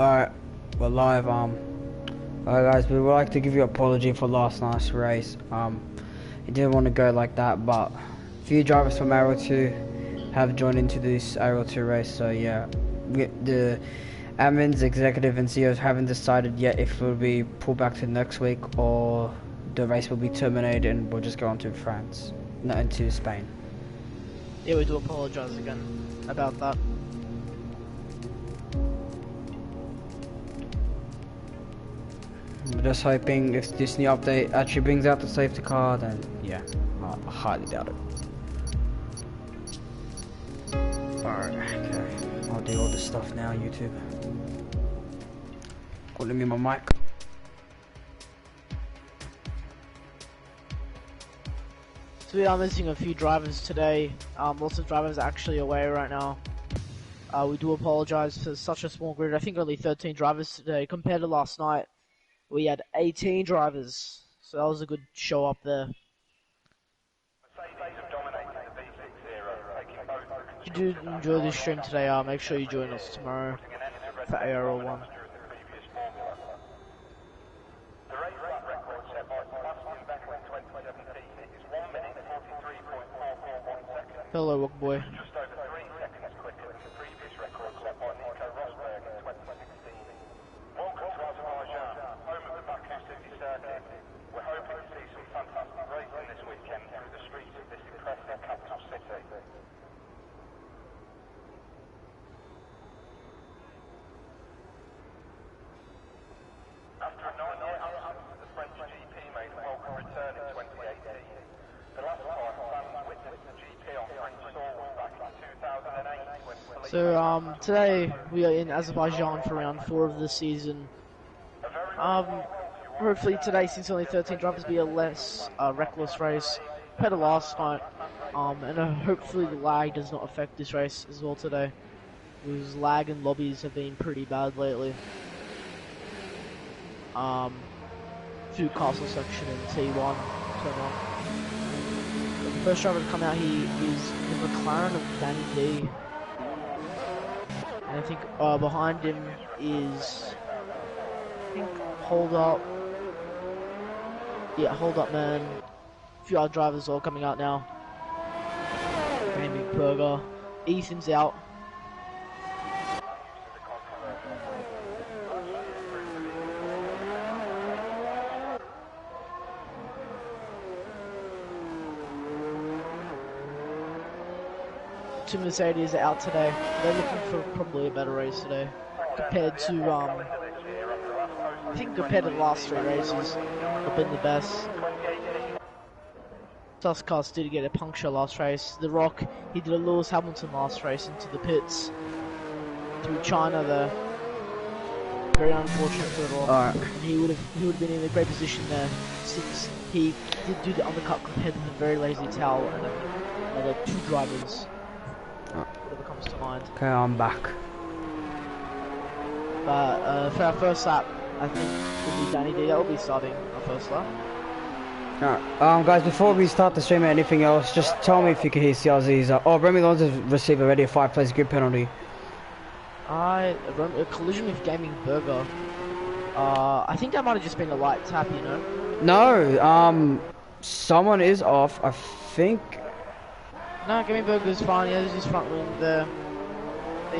Alright, we're live. Alright guys, we would like to give you an apology for last night's race. It didn't want to go like that, but a few drivers from ARL2 have joined into this ARL2 race, so yeah. The admins, executive and CEOs haven't decided yet if it will be pulled back to next week or the race will be terminated and we'll just go on to France, not into Spain. Yeah, we do apologise again about that. We're just hoping if this new update actually brings out the safety car, then yeah, I highly doubt it. Alright, okay. I'll do all this stuff now, YouTube. Calling me my mic. So we are missing a few drivers today. Lots of drivers are actually away right now. We do apologise for such a small grid. I think only 13 drivers today compared to last night. We had 18 drivers, so that was a good show up there. If you do enjoy this stream today, make sure you join us tomorrow for ARL1. Hello, Rock Boy. We're hoping to see some fantastic racing this weekend through the streets of this impressive capital city. After a 9-year absence, the French GP made a welcome return in 2018. The last time fans witnessed the GP on French soil was back in 2008 when police... So today we are in Azerbaijan for round 4 of the season. Hopefully today, since only 13 drivers, be a less reckless race compared to last night, and hopefully the lag does not affect this race as well today, because lag and lobbies have been pretty bad lately. Through castle section and T1 turn on. The first driver to come out here is the McLaren of Danny D, and I think behind him is, I think, Hold Up. Yeah, Hold Up Man. A few other drivers all coming out now. Gaming Burger. Ethan's out. Two Mercedes are out today. They're looking for probably a better race today compared to I think compared to the last 3 races, have been the best. ScarSouls did get a puncture last race. The Rock, he did a Lewis Hamilton last race into the pits through China there. Very unfortunate for the Rock. Alright. And he would have been in a great position there since he did do the undercut compared to the very lazy Towel and I think another 2 drivers. Whatever comes to mind. Okay, I'm back. But for our first lap, I think it'll be Danny D that will be starting our first lap. Alright, guys, before we start the stream or anything else, just tell me if you can hear CRZ's. Oh, Remy Lons has received already a 5-place grid penalty. A collision with Gaming Burger. I think that might have just been a light tap, you know? No, someone is off, I think. No, Gaming Burger's fine, he has his front wing there.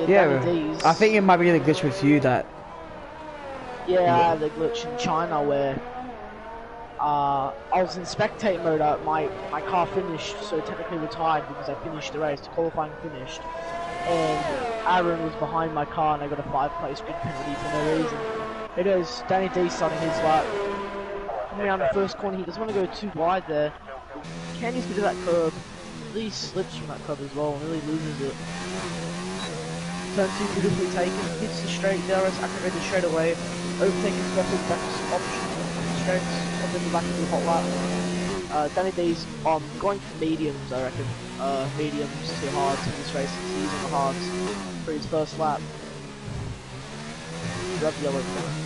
Yeah, Danny D's. I think it might be the glitch with you that... Yeah, I had the glitch in China where I was in spectate mode. My car finished, so technically retired because I finished the race, qualifying finished. And Aaron was behind my car and I got a 5-place grid penalty for no reason. It is Danny D starting his lap. Coming around the first corner, he doesn't want to go too wide there. Can use a bit of that curb. Really slips from that curb as well and really loses it. Turn 2 beautifully taken, hits the straight, DRS activated straight away, overtaking Scuffle back option straights, and then the back of the hot lap. Danny D's going for mediums, I reckon. Mediums to hards in this race, he's using the hards for his first lap. Grab the yellow flags.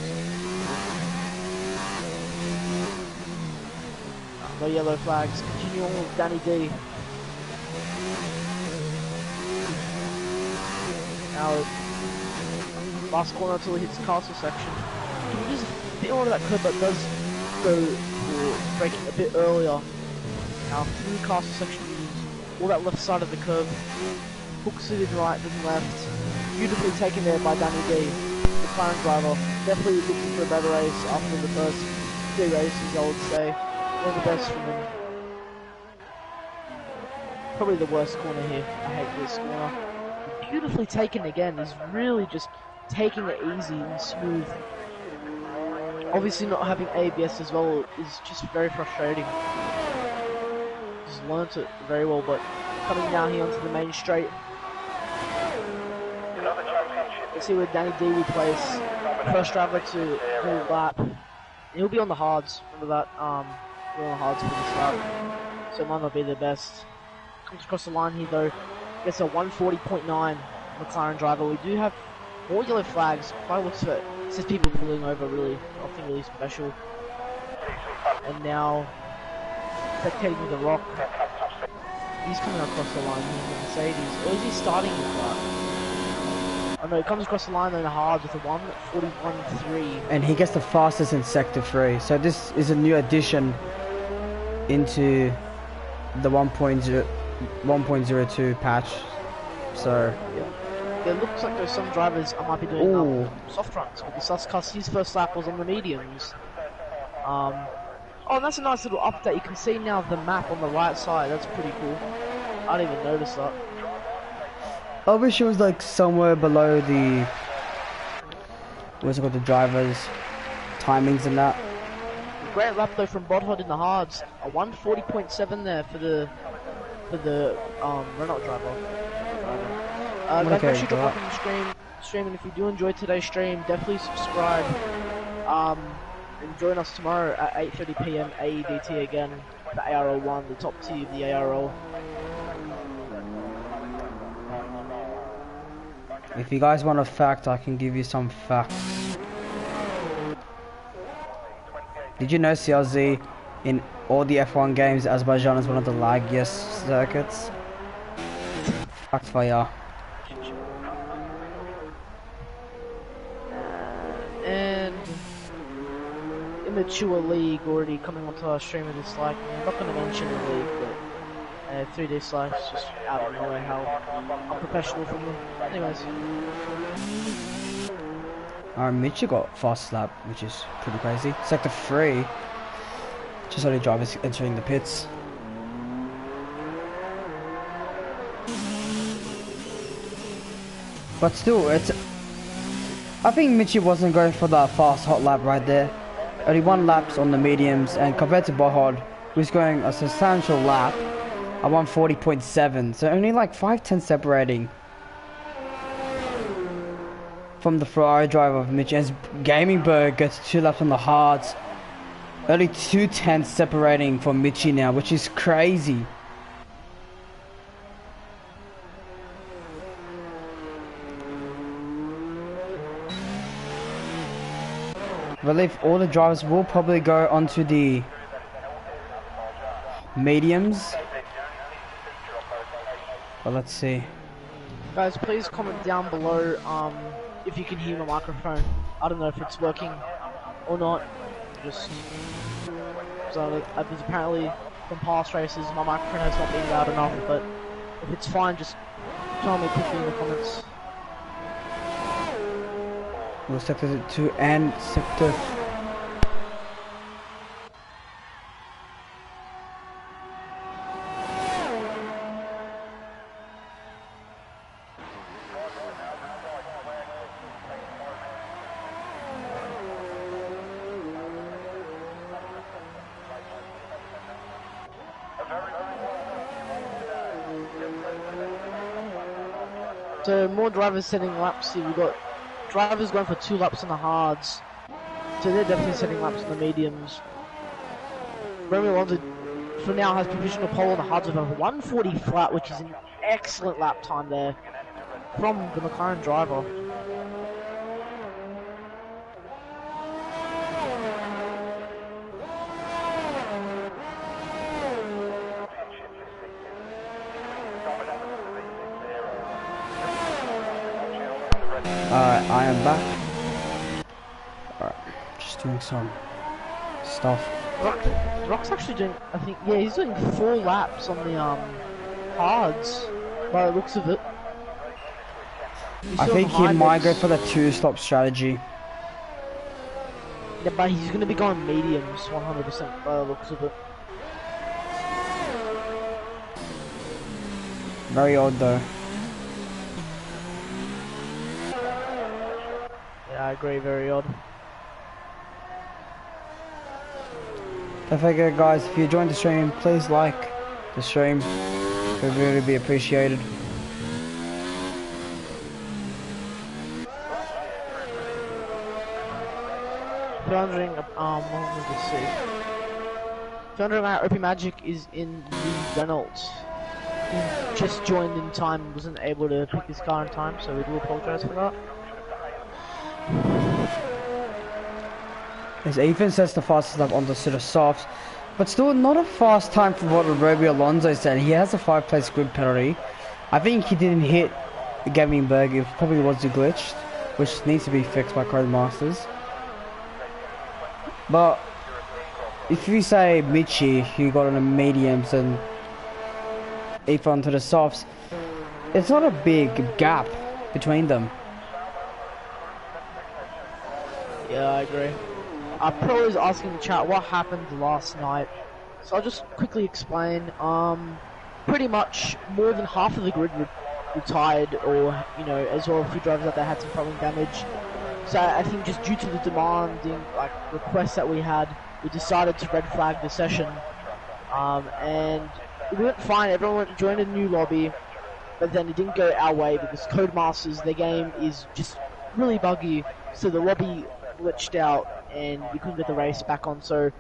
No yellow flags, continue on with Danny D. Now last corner until he hits the castle section. He can use a bit more of that curve, but does go for braking a bit earlier. Now, through the castle section, all that left side of the curve, hooks it in right, then left. Beautifully taken there by Danny D, the McLaren driver. Definitely looking for a better race after the first 3 races, I would say. One of the best from him. Probably the worst corner here. I hate this corner. Beautifully taken again. He's really just taking it easy and smooth. Obviously not having ABS as well is just very frustrating. He's learnt it very well, but coming down here onto the main straight. Let's see where Danny D will place. First driver to do a lap. He'll be on the hards. Remember that? He'll be on the hards for this lap. So it might not be the best. Comes across the line here though. Gets a 140.9 McLaren driver. We do have more yellow flags. By the looks of it, it's just people pulling over really. Nothing really special. And now, spectating with the Rock. He's coming across the line here in the Mercedes. Or is he starting with that? Oh no, he comes across the line on the hard with a 141.3. And he gets the fastest in Sector 3. So this is a new addition into the 1.02 patch. So yeah, it looks like there's some drivers I might be doing soft runs with the Suscus. His first lap was on the mediums. Oh, and that's a nice little update. You can see now the map on the right side. That's pretty cool. I didn't even notice that. I wish it was like somewhere below the what's it called, the drivers' timings and that. Great lap though from Bodhod in the hards. A 140.7 there for the Renault driver. Guys, make sure you drop off on the stream, and if you do enjoy today's stream, definitely subscribe. And join us tomorrow at 8:30 PM AEDT again, the ARL1, the top tier of the ARL. If you guys want a fact, I can give you some facts. Did you know CRZ in all the F1 games, Azerbaijan is one of the laggiest circuits? Fact for ya. And Immature League already coming onto our stream with this like. I'm not going to mention the league, but 3D Slash just out of nowhere how unprofessional from them. Anyways. Mitchell got fast lap, which is pretty crazy. Sector 3, just only drivers entering the pits. But still, I think Mitchie wasn't going for that fast hot lap right there. Only 1 laps on the mediums, and compared to Bohod, who's going a substantial lap at 140.7, so only like 5/10 separating from the Ferrari driver of Mitchie. As Gamingberg gets 2 laps on the hards, only 2/10 separating from Mitchie now, which is crazy. I believe all the drivers will probably go onto the mediums. But let's see. Guys, please comment down below if you can hear my microphone. I don't know if it's working or not. Just so because apparently from past races my microphone has not been loud enough. But if it's fine, just tell me quickly in the comments. Well, Sector 2 and Sector... So more drivers setting laps here. We've got drivers going for 2 laps on the hards. So they're definitely setting laps on the mediums. Romeo Alonso for now has provisional pole on the hards with a 140 flat, which is an excellent lap time there from the McLaren driver. I going back. Alright, just doing some stuff. Rock's actually doing, I think, yeah, he's doing 4 laps on the hards, by the looks of it. I think he might go for the 2-stop strategy. Yeah, but he's going to be going mediums 100% by the looks of it. Very odd though. Yeah, I agree, very odd. Don't forget guys, if you joined the stream, please like the stream. It would really be appreciated. If you're wondering, what was this see? If you're wondering why OP Magic is in the Reynolds, he just joined in time and wasn't able to pick his car in time, so we do apologise for that. As Ethan says the fastest lap on the sort of softs, but still not a fast time for what Robbie Alonso said. He has a 5-place grid penalty. I think he didn't hit Gavinberg, it probably was a glitch, which needs to be fixed by Codemasters. But if you say Michi, who got on the mediums, and Ethan to the softs, it's not a big gap between them. Yeah, I agree. Pro is asking in the chat what happened last night, so I'll just quickly explain. Pretty much more than half of the grid retired, or you know, as well a few drivers out there had some problem damage. So I think just due to the demanding requests that we had, we decided to red flag the session, and it went fine. Everyone joined a new lobby, but then it didn't go our way because Codemasters, their game is just really buggy, so the lobby glitched out and we couldn't get the race back on. So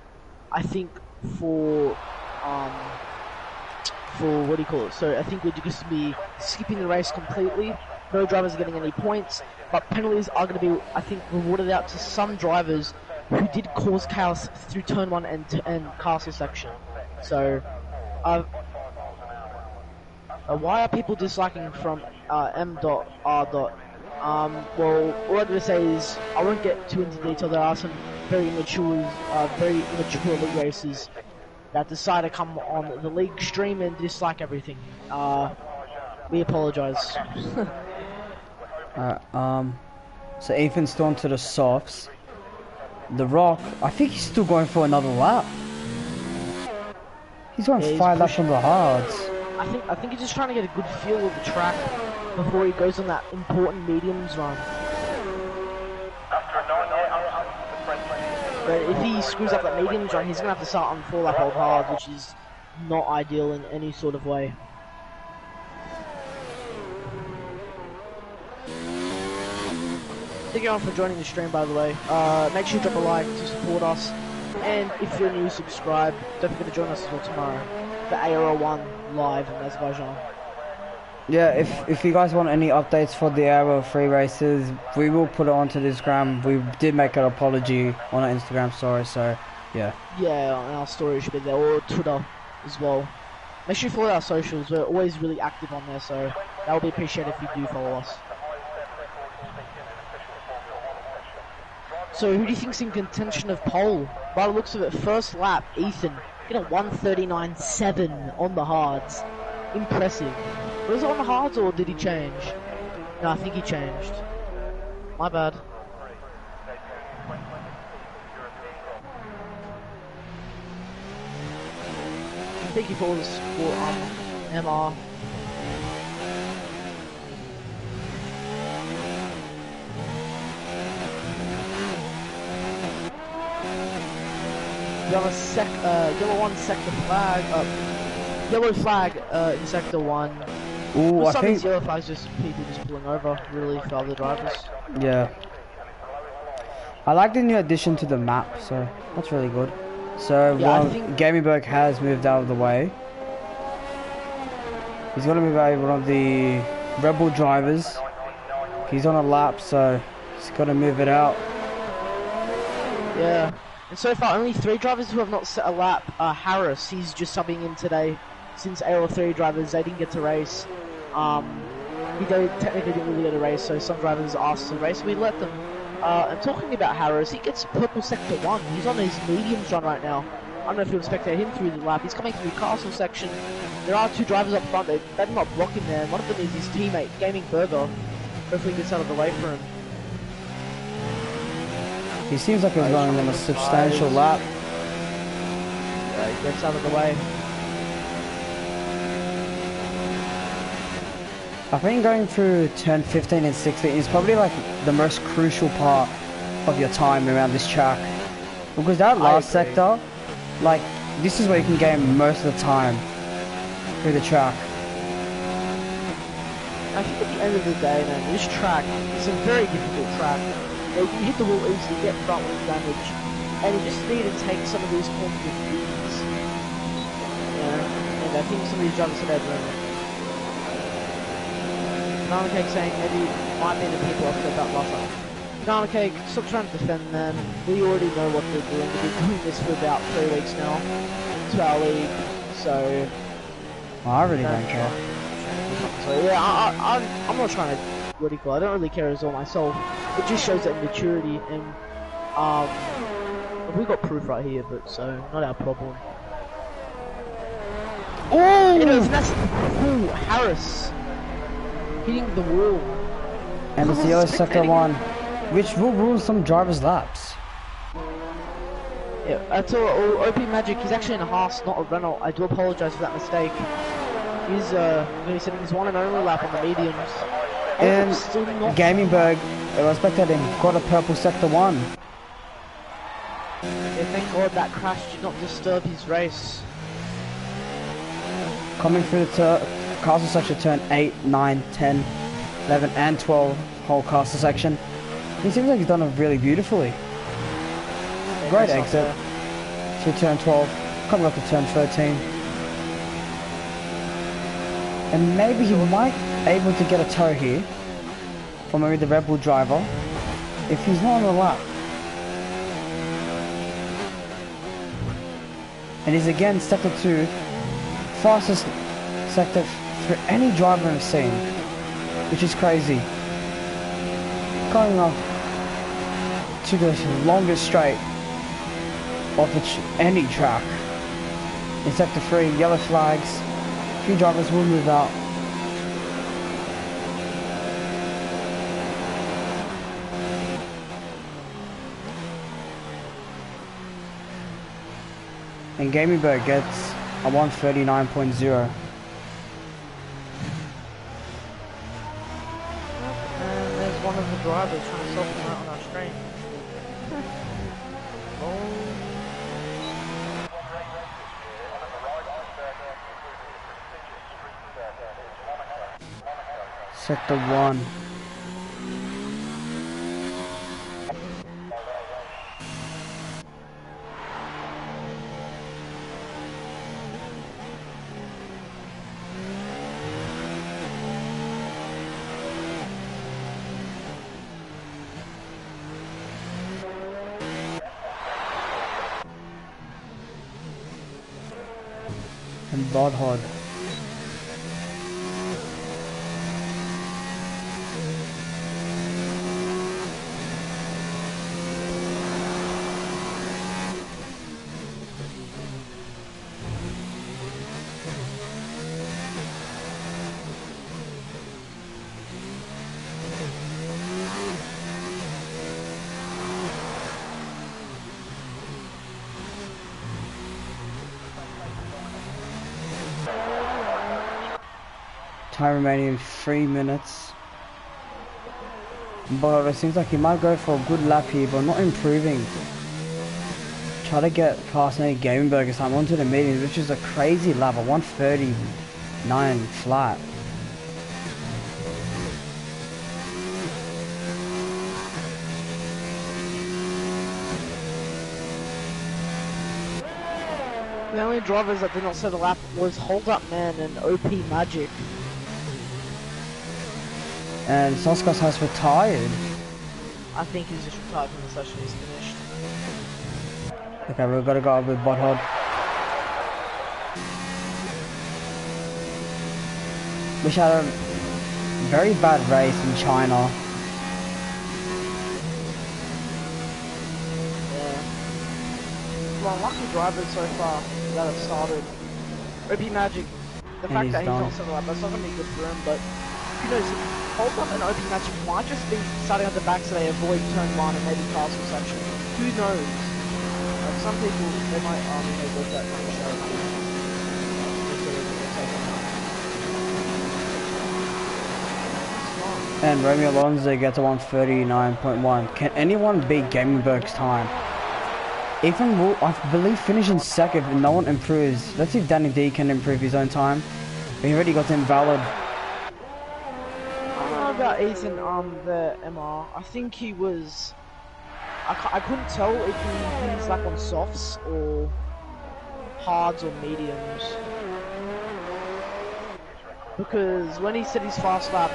I think for what do you call it? So I think we're just be skipping the race completely. No drivers are getting any points, but penalties are going to be, I think, rewarded out to some drivers who did cause chaos through turn 1 and castle section. So why are people disliking from M.R. Well, all I'm going to say is, I won't get too into detail. There are some very immature league races that decide to come on the league stream and dislike everything. We apologise. So Ethan's still onto the softs. The Rock, I think he's still going for another lap. He's going 5 laps on the hards. I think he's just trying to get a good feel of the track before he goes on that important mediums run. But if he screws up that mediums run, he's going to have to start on 4-lap old hard, which is not ideal in any sort of way. Thank you all for joining the stream, by the way. Make sure you drop a like to support us, and if you're new, subscribe. Don't forget to join us as well tomorrow for ARL1 live in Azerbaijan. Yeah, if you guys want any updates for the ARL3 races, we will put it onto the Instagram. We did make an apology on our Instagram story, so yeah. Yeah, on our story should be there, or Twitter as well. Make sure you follow our socials. We're always really active on there, so that will be appreciated if you do follow us. So who do you think's in contention of pole? By the looks of it, first lap, Ethan, get a 1:39.7 on the hards. Impressive. Was it on the hards or did he change? No, I think he changed. My bad. Thank you for all the support, MR. Yellow 1 sector flag, yellow flag in sector 1. Ooh, I think these yellow flags just people just pulling over, really, for other drivers. Yeah. I like the new addition to the map, so that's really good. So yeah, Gaminberg has moved out of the way. He's gonna move out one of the rebel drivers. He's on a lap, so he's gotta move it out. Yeah. And so far, only 3 drivers who have not set a lap. Harris, he's just subbing in today. Since ARL3 drivers, they didn't get to race. technically didn't really get a race, so some drivers asked to race, we let them. And talking about Harris, he gets purple sector 1. He's on his mediums run right now. I don't know if you'll spectate him through the lap. He's coming through Castle section. There are 2 drivers up front. They're not blocking there. One of them is his teammate, Gaming Burger. Hopefully he gets out of the way for him. He seems like he's running on a substantial lap. Yeah, he gets out of the way. I think going through turn 15 and 16 is probably like the most crucial part of your time around this track. Because that last sector, like, this is where you can gain most of the time through the track. I think at the end of the day, man, this track is a very difficult track. You can hit the wall easily, get front wing damage, and you just need to take some of these corners with ease. And I think some of these drivers are there. Banana Cake saying maybe might be the people I've said that last time. Banana Cake, stop trying to defend them. We already know what they're doing. They've been doing this for about 3 weeks now to our league, so... Well, I really don't care. So yeah, I'm not trying to ridicule. I don't really care as well myself. It just shows that maturity, and we got proof right here, but so not our problem. Oh, anyways, that's Harris hitting the wall. And it's yellow sector 1, which will ruin some drivers' laps. Yeah, I told OP Magic, he's actually in a Haas, not a Renault. I do apologise for that mistake. He's going to be setting his 1 and only lap on the mediums. And Gamingberg, I respected him, got a purple sector 1. Yeah, thank God that crash did not disturb his race. Coming through the castle section, turn 8, 9, 10, 11 and 12, whole castle section. He seems like he's done it really beautifully. Great exit to turn 12, coming up to turn 13. And maybe he might be able to get a tow here from maybe the Red Bull driver if he's not on the lap. And he's again sector 2, fastest sector for any driver I've seen, which is crazy. Going off to the longest straight of any track. In sector 3, yellow flags. Few drivers will move out. And Gamingberg gets a 139.0. And there's one of the drivers trying to soften out on our screen. Sector 1. And Bodhod. Time remaining 3 minutes. But it seems like he might go for a good lap here, but not improving. Try to get past any Gamingberg as I'm onto the mediums, which is a crazy lap, a 139 flat. The only drivers that did not set a lap was Hold Up Man and OP Magic. And ScarSouls has retired. I think he's just retired when the session is finished. Okay, we've got to go up with Botthod. very bad race in China. Yeah. Well, lucky drivers so far that have started. OP Magic, the fact that he's not set up, that's not going to be good for him, but who knows, hold up and OP Magic might just be starting at the back so they avoid turn 1 and maybe castle section. Who knows? Like some people, they might, go for that kind of show. And Romeo Alonso gets a 139.1. Can anyone beat Gamingberg's time? Ethan will, I believe, finish in second and no one improves. Let's see if Danny D can improve his own time. But he already got invalid. I don't know about Ethan the MR. I think he was... I couldn't tell if he's like on softs or hards or mediums. Because when he said his fast lap,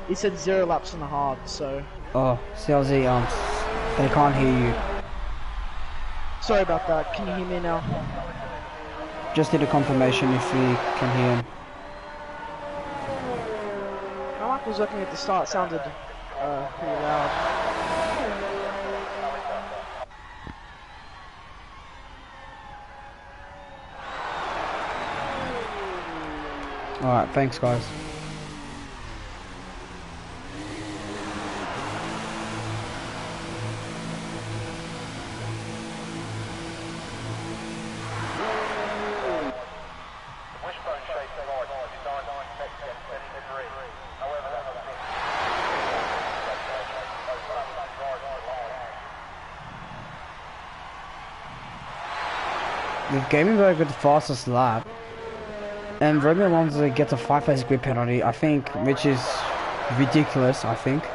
he said 0 laps on the hard, so... Oh, CLZ, they can't hear you. Sorry about that, can you hear me now? Just need a confirmation if you can hear him. My mic was working at the start, sounded pretty loud. Alright, thanks guys. With Gamingberg with the fastest lap, and Romeo Alonso gets a 5-place grid penalty, I think, which is ridiculous, I think.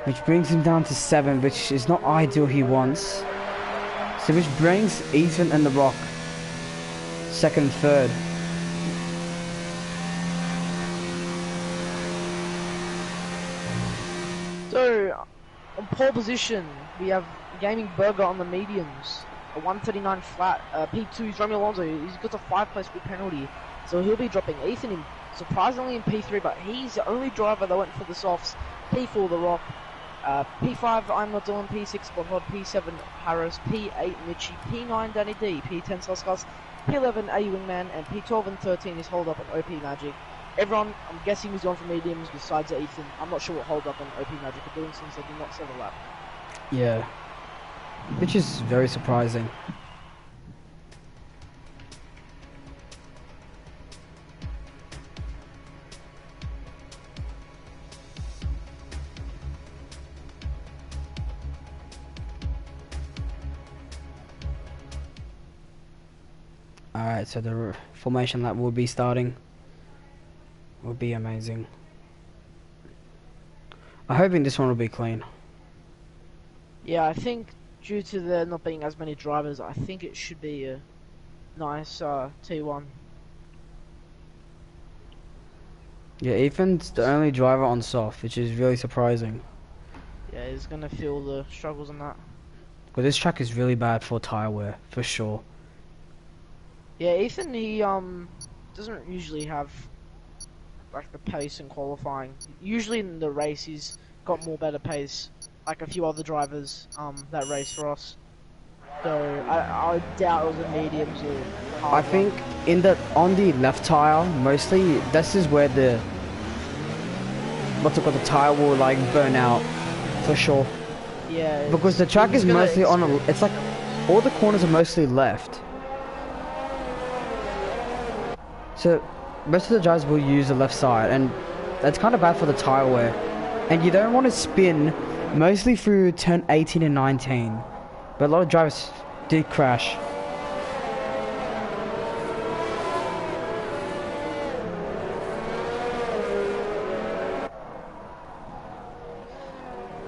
Which brings him down to 7, which is not ideal he wants. So which brings Ethan and The Rock second and third. So, on pole position, we have Gaming Burger on the mediums. A 139 flat. P2 is Romeo Alonso. He's got a 5-place grid penalty. So he'll be dropping Ethan in, surprisingly in P3, but he's the only driver that went for the softs. P4 The Rock. P5 I'm Not Dylan. P6 Bothod. P7 Harris. P8 Mitchie. P9 Danny D. P10 Soskas. P11 A Wingman. And P12 and 13 is Hold Up and OP Magic. Everyone, I'm guessing, is on for mediums besides Ethan. I'm not sure what Hold Up and OP Magic are doing since they did not set a lap. Yeah. Which is very surprising. Alright, so the formation lap will be starting. Will be amazing. I'm hoping this one will be clean. Yeah, I think due to there not being as many drivers, I think it should be a nice T1. Yeah, Ethan's the only driver on soft, which is really surprising. Yeah, he's gonna feel the struggles on that. But this track is really bad for tyre wear, for sure. Yeah, Ethan, he doesn't usually have like the pace in qualifying. Usually in the race, he's got more better pace. Like a few other drivers that race for us. So I doubt it was the mediums or hard I think on the left tire mostly this is where the the tire will like burn out for sure. Yeah. Because the track is mostly on it's like all the corners are mostly left. So most of the drivers will use the left side and that's kind of bad for the tire wear. And you don't want to spin mostly through turn 18 and 19, but a lot of drivers did crash.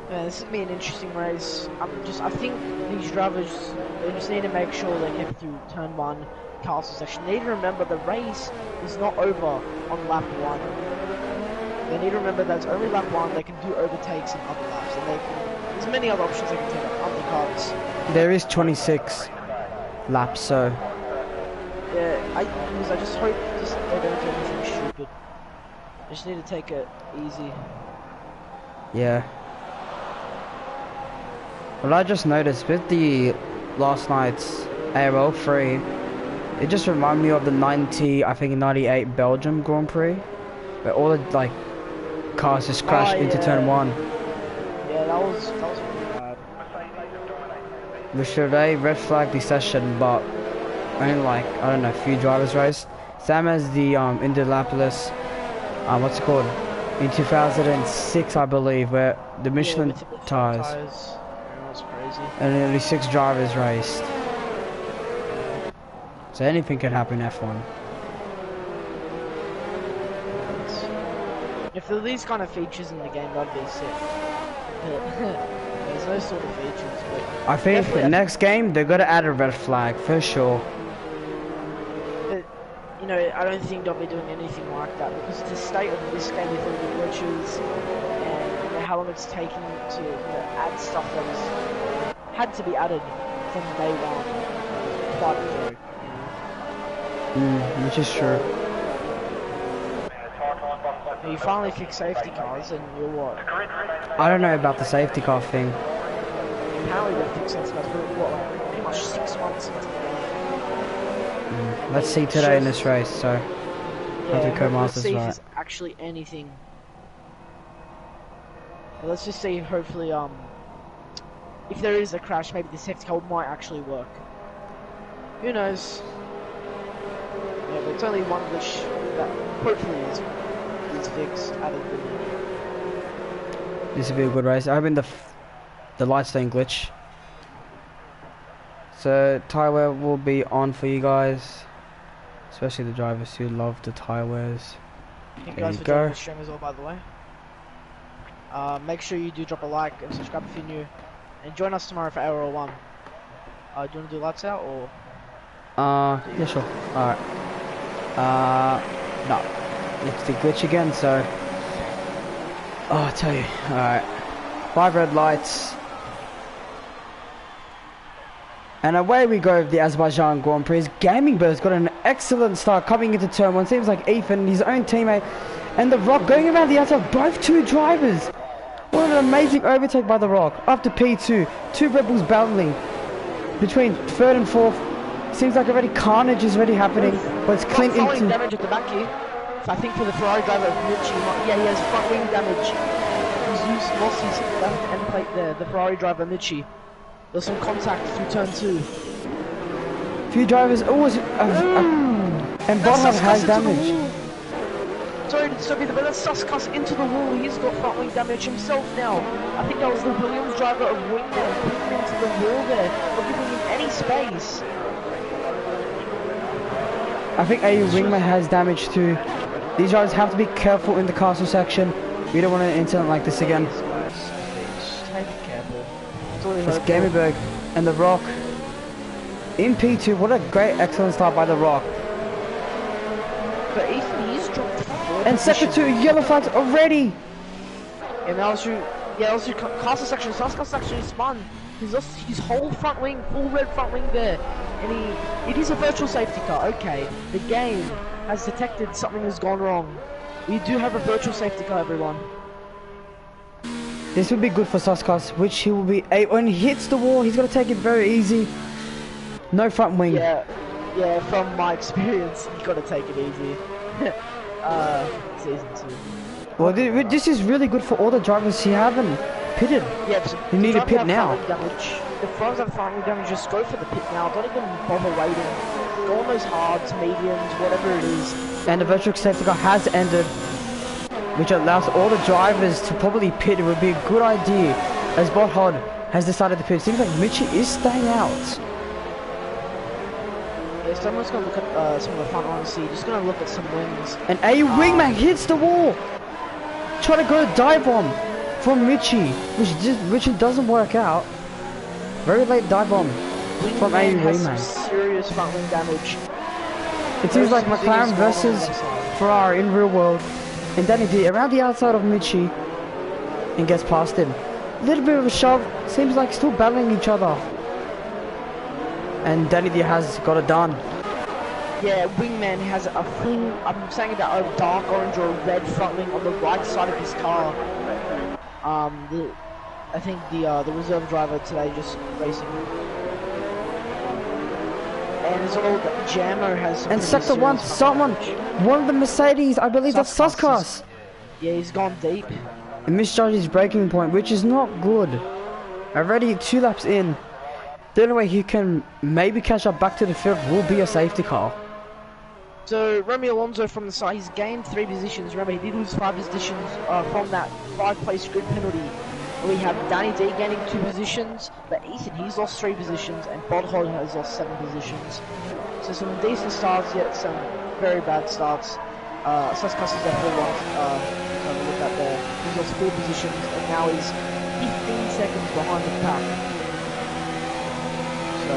Yeah, this is gonna be an interesting race. I think these drivers, they just need to make sure they get through turn 1, castle section. They need to remember the race is not over on lap 1. They need to remember that it's only lap 1, they can do overtakes in other laps, and there's many other options they can take up, undercuts. There is 26 laps, so... Yeah, I just hope they don't do anything stupid. Just need to take it easy. Yeah. Well, I just noticed with the last night's ARL3, it just reminded me of the 98 Belgium Grand Prix, where all the like cars just crashed into turn 1. Yeah, that was pretty bad. Which they red flagged the session, but only like, I don't know, a few drivers raced. Same as the Indianapolis, what's it called? In 2006, I believe, where the Michelin tires. Yeah, that was crazy. And only 6 drivers raced. So anything can happen in F1. If there were these kind of features in the game, that'd be sick. There's no sort of features, but I think the next game they're gonna add a red flag for sure. But, you know, I don't think they'll be doing anything like that because the state of this game with all the glitches and you know, how long it's taken to add stuff that was had to be added from day one. Quite through. Which is true. You finally fix safety cars and you're what? I don't know about the safety car thing. Apparently they fix safety cars, but what, like pretty much 6 months into the game. Let's see today in this race, so Yeah, hopefully Co-Master's let's see if right. there's actually anything. Let's just see, hopefully, if there is a crash, maybe the safety car might actually work. Who knows? Yeah, but it's only one glitch that hopefully is fixed out of the... This will be a good race. I hope the lights don't glitch. So tire wear will be on for you guys, especially the drivers who love the tire wears. Thank you There guys you for go. joining the stream as well, by the way. Make sure you do drop a like and subscribe if you're new, and join us tomorrow for ARL1. Do you want to do lights out or? Yeah, sure. Alright. No. It's the glitch again, so... Oh, I tell you. Alright. 5 red lights. And away we go with the Azerbaijan Grand Prix. Gaming Bird's got an excellent start coming into turn 1. Seems like Ethan, his own teammate, and The Rock going around the outside, both 2 drivers. What an amazing overtake by The Rock. After P2, 2 Red Bulls battling between 3rd and 4th. Seems like already carnage is already happening, but it's clean into... damage at the back here. So I think for the Ferrari driver, Mitch, yeah, he has front wing damage. He's lost his left end plate there, the Ferrari driver, Mitchie. There's some contact through turn 2. Few drivers always... and Bottom has damage. Sorry to stop you, but that's ScarSouls into the wall. He's got front wing damage himself now. I think that was the Williams driver of Wingman putting him into the wall there, not giving him any space. I think AU Wingman has damage too. These drivers have to be careful in the castle section. We don't want an incident like this again. Take it careful. It's Gamerberg and The Rock in P2. What a great, excellent start by The Rock. But Ethan, he's dropped 4 And second to yellow flags already. And that was your castle section. ScarSouls section is spun. He's lost his whole front wing, full red front wing there. And it is a virtual safety car. Okay, the game has detected something has gone wrong. We do have a virtual safety car, everyone. This would be good for ScarSouls, which he will be when he hits the wall, he's gonna take it very easy. No front wing. Yeah, from my experience, you gotta take it easy. Season 2. Well, this is really good for all the drivers who haven't pitted. Yeah, so you need to pit now. If drivers have front wing damage, just go for the pit now. Don't even bother waiting. Go on those hards, mediums, whatever it is. And the virtual safety car has ended, which allows all the drivers to probably pit. It would be a good idea, as Bothod has decided to pit. It seems like Mitchie is staying out. Yeah, so I'm just going to look at some of the front runs, see. Just going to look at some wings. And A Wingman hits the wall. Try to go dive bomb from Mitchie, which doesn't work out. Very late dive bomb from A Wingman. Serious front wing damage. It seems like McLaren versus Ferrari in real world. And Danny D around the outside of Mitchie and gets past him. A little bit of a shove. Seems like still battling each other. And Danny D has got it done. Yeah, Wingman has a full, I'm saying about a dark orange or a red front wing on the right side of his car. I think the reserve driver today just racing. And as well, Jammer has. And Sector 1, someone, one of the Mercedes, I believe that's ScarSouls. Yeah, he's gone deep. He misjudged his braking point, which is not good. Already 2 laps in. The only way he can maybe catch up back to the field will be a safety car. So Romeo Alonso from the side, he's gained 3 positions. Remember, he did lose 5 positions from that 5-place grid penalty. We have Danny D gaining 2 positions, but Ethan, he's lost 3 positions, and Bodhod has lost 7 positions. So some decent starts, yet some very bad starts. ScarSouls is at 4 look at there. He's lost 4 positions, and now he's 15 seconds behind the pack. So,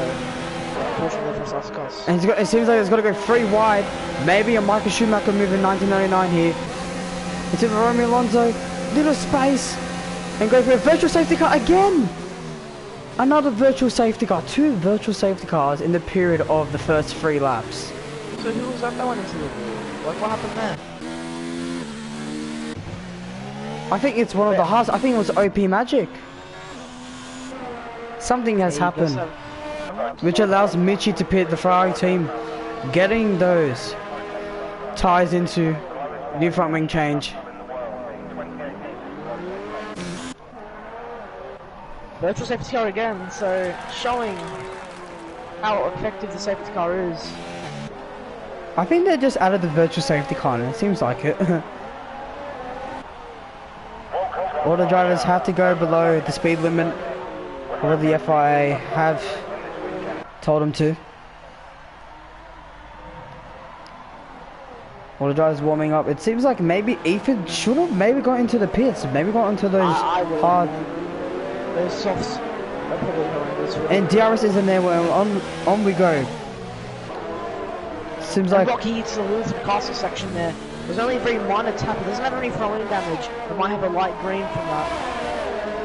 unfortunately for ScarSouls. And it seems like it's got to go 3 wide. Maybe a Michael Schumacher move in 1999 here. It's either Romeo Alonso, little space, and go for a virtual safety car again. Another virtual safety car. 2 virtual safety cars in the period of the first 3 laps. So who was that went into the... Like, what happened there? I think it's one of the Haas. I think it was OP Magic. Something has happened, which allows Michi to pit the Ferrari team, getting those ties into new front wing change. Virtual safety car again, so showing how effective the safety car is. I think they just added the virtual safety car and it seems like it. All the drivers have to go below the speed limit, or the FIA have told them to. All the drivers warming up. It seems like maybe Ethan should have maybe got into the pits, maybe got into those hard... Those softs are probably horrendous. And DRS is in there, on we go. Seems like Rocky hits the Elizabeth Castle section there. There's only a very minor tap. It doesn't have any front-end damage. It might have a light green from that.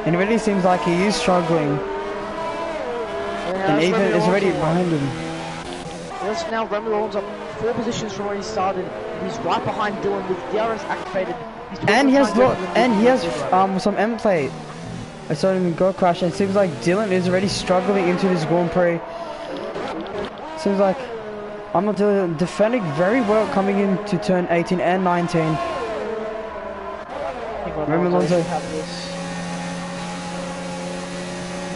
and it really seems like he is struggling. And Ethan is already behind him. Yes, now Romeo Alonso up 4 positions from where he started. He's right behind Dylan with DRS activated. And he has some M plate. I saw him go crash, and it seems like Dylan is already struggling into this Grand Prix. Seems like I'm not defending very well coming into turn 18 and 19. Romeo Alonso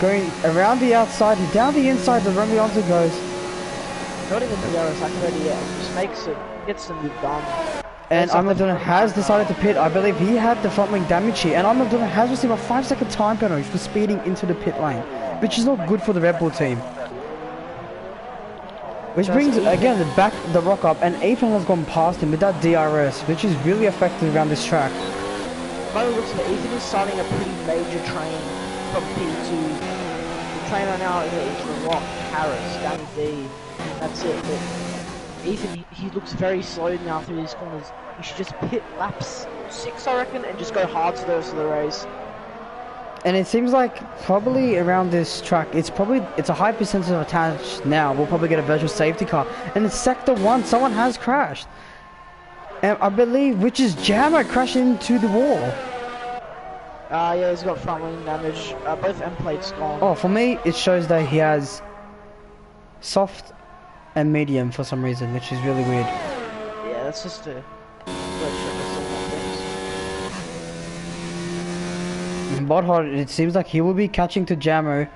going around the outside and down the inside. The Romeo Alonso goes. Not even DRS activated yet. Just makes it, gets them done. And Amadona has decided to pit. I believe he had the front wing damage here, and Amadona has received a 5-second time penalty for speeding into the pit lane, which is not good for the Red Bull team. Which brings again the rock up, and Ethan has gone past him with that DRS, which is really effective around this track. By the looks of it, Ethan is starting a pretty major train from P2. The train right now is the Rock, Harris, Danny D. That's it. But Ethan, he looks very slow now through these corners. He should just pit laps 6, I reckon, and just go hard to the rest of the race. And it seems like probably around this track, it's a high percentage of attached now. We'll probably get a virtual safety car. And in sector 1, someone has crashed. And I believe, which is Jammer crashing into the wall. Yeah, he's got front wing damage. Both end plates gone. Oh, for me, it shows that he has soft and medium for some reason, which is really weird. Yeah, that's just a... Bodhard, it seems like he will be catching to Jammer.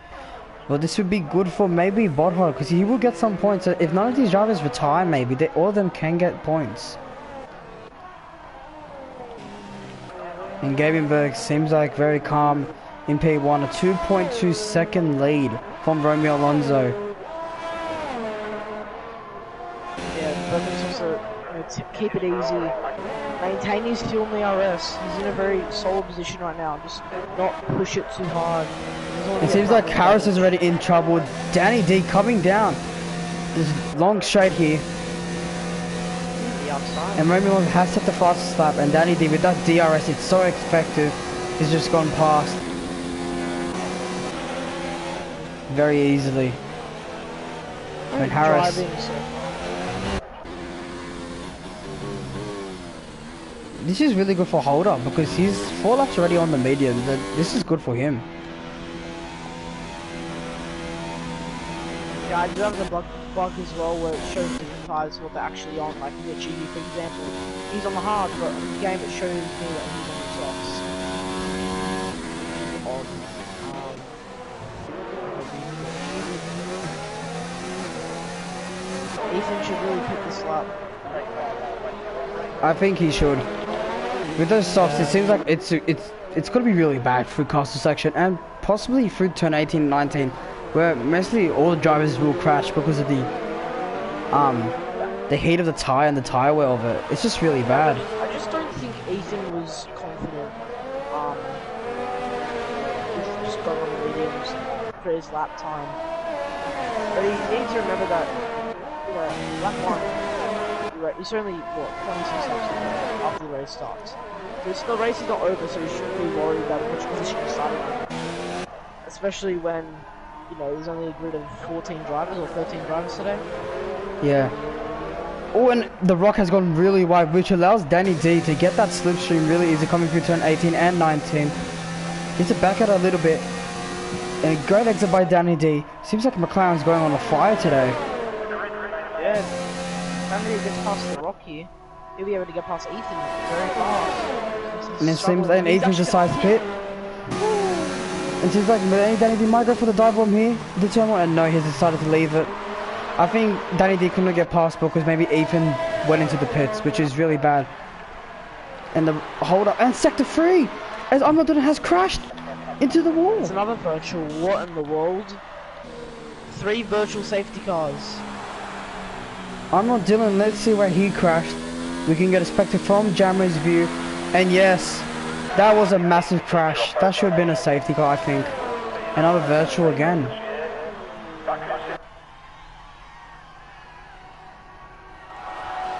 Well, this would be good for maybe Bodhard, because he will get some points. If none of these drivers retire, maybe all of them can get points. And Gabenberg seems like very calm in P1, a 2.2 second lead from Romeo Alonso. Yeah, but also keep it easy. Maintain his fuel in the RS. He's in a very solid position right now. Just not push it too hard. It seems like Harris is already in trouble. Danny D coming down. This long straight here. And Romeo has set the fastest lap, and Danny D with that DRS, it's so effective. He's just gone past very easily. And Harris. this is really good for Holder because he's 4 laps already on the medium. This is good for him. Yeah, I do have the bug as well where it shows different tyres what they're actually on. Like in the GD, for example, he's on the hard, but in the game it shows me that he's on the softs. Ethan should really pick this lap. I think he should. With those softs, it seems like it's gonna be really bad through castle section and possibly through turn 18 and 19, where mostly all the drivers will crash because of the heat of the tire and the tire wear of it. It's just really bad. I just don't think Ethan was confident. Just going on the mediums for his lap time. But he needs to remember that. Lap 1, it's only, what, 26 laps after the race starts. So the race is not over, so you shouldn't be worried about which position you're starting in. Especially when, there's only a grid of 14 drivers or 13 drivers today. Yeah. Oh, and the rock has gone really wide, which allows Danny D to get that slipstream really easy coming through turn 18 and 19. Needs to back out a little bit. And a great exit by Danny D. Seems like McLaren's going on a fire today. Yeah, if he gets past the rock here, he'll be able to get past Ethan very fast. And it seems like Ethan decides to pit. And it seems like Danny D might go for the dive bomb here. The turn one, and no, he's decided to leave it. I think Danny D couldn't get past because maybe Ethan went into the pits, which is really bad. And the hold up, and sector 3, as Azerbaijan has crashed into the wall. It's another virtual. What in the world? 3 virtual safety cars. I'm not Dylan, let's see where he crashed. We can get a perspective from Jammer's view. And yes, that was a massive crash. That should have been a safety car, I think. Another virtual again.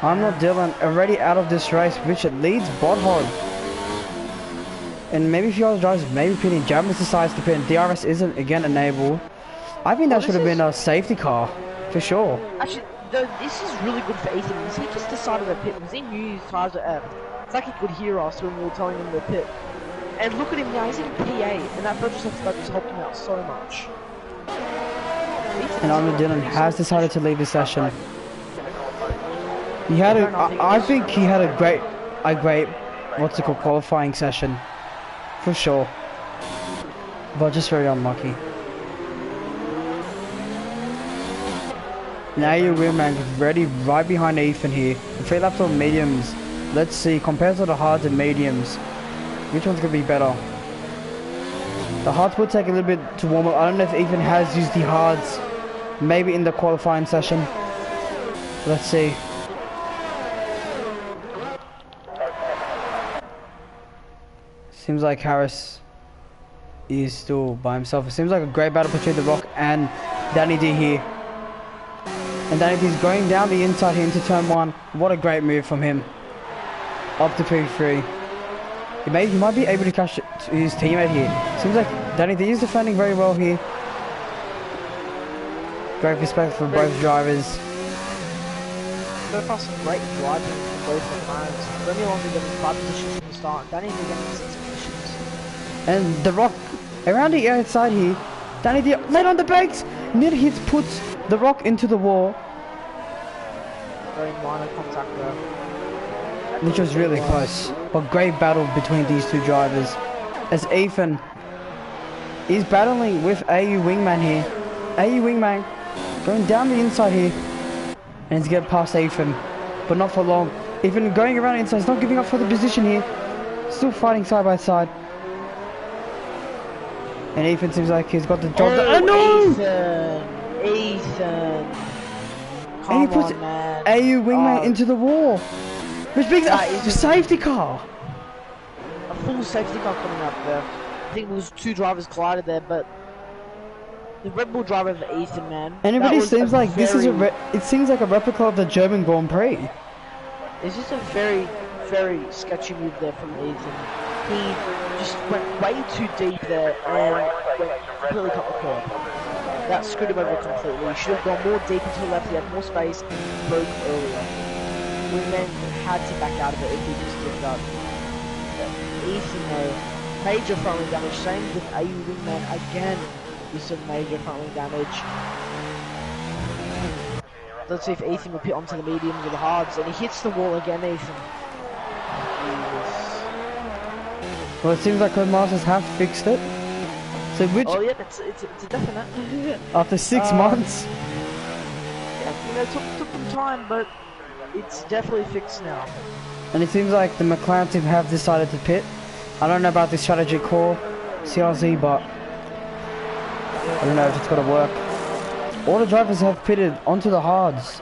I'm not Dylan, already out of this race, which it leads Bodhod. And maybe a few other drivers maybe pitting. Jammers decides to pit and DRS isn't again enabled. I think that should have been a safety car, for sure. Actually, this is really good for Ethan because he just decided to pit because he knew his tires were F. It's like he could hear us when we were telling him to pit. And look at him now, he's in P8, and that virtual safety car just helped him out so much. And Arnold Dylan has decided to leave the session. He had I think he had a great, what's it called, qualifying session, for sure. But just very unlucky. Now your wheelman is ready right behind Ethan here. 3 laps on mediums. Let's see, compared to the hards and mediums, which one's gonna be better? The hards will take a little bit to warm up. I don't know if Ethan has used the hards, maybe in the qualifying session. Let's see. Seems like Harris is still by himself. It seems like a great battle between The Rock and Danny D here. And Danny D's going down the inside here into turn 1. What a great move from him. Up to P3. He might be able to catch his teammate here. Seems like Danny D is defending very well here. Great perspective from both drivers. So far some great driving from both McLarens. Remy Longer getting 5 positions from the start, and Danny D getting 6 positions. And The Rock around the outside here. Danny D late on the brakes. Nearly puts The Rock into the wall. Very minor contact there. Which was really close. But great battle between these two drivers. As Ethan is battling with AU Wingman here. AU Wingman going down the inside here. And he's getting past Ethan. But not for long. Ethan going around the inside. He's not giving up for the position here. Still fighting side by side. And Ethan seems like he's got the job. Oh no! Ethan! Come And he puts on, man. AU Wingman into the wall. Which brings a safety car. A full safety car coming up there. I think there was 2 drivers collided there, but the Red Bull driver of Ethan, man. And it really seems like this is it seems like a replica of the German Grand Prix. It's just a very, very sketchy move there from Ethan. He just went way too deep there and completely cut the curb. That screwed him over completely. He should have gone more deep into the left, he had more space and broke earlier. Wingman had to back out of it if he just did that. Ethan though, major front wing damage. Same with AU Wingman again with some major front wing damage. Let's see if Ethan will pit onto the mediums or the hards, and he hits the wall again, Ethan. Well, it seems like Codemasters have fixed it. So which... Oh yeah, it's a definite. After 6 months? Yeah, you know, it took them time, but it's definitely fixed now. And it seems like the McLaren team have decided to pit. I don't know about the strategy core CRZ, but I don't know if it's gonna work. All the drivers have pitted onto the hards,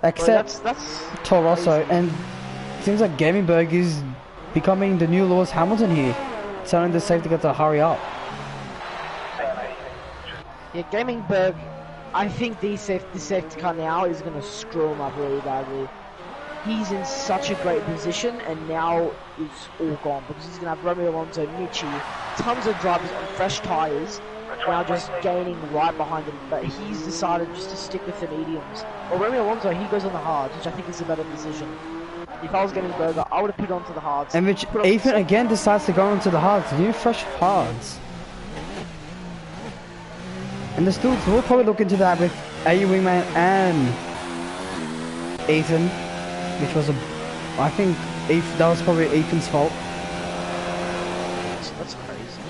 except that's Toro Rosso, and it seems like Gamingberg is becoming the new Lewis Hamilton here, telling the safety car to hurry up. Yeah, Gamingberg, I think the safety car now is going to screw him up really badly. He's in such a great position, and now it's all gone because he's going to have Romeo Alonso, Michi, tons of drivers on fresh tyres, now just gaining right behind him. But he's decided just to stick with the mediums. Well, Romeo Alonso, he goes on the hards, which I think is a better decision. If I was getting Burger, I would have put onto the hards. And which Ethan again decides to go onto the hards, new fresh hards. And the Stewards will probably look into that with AU Wingman and Ethan, which was I think that was probably Ethan's fault. That's crazy.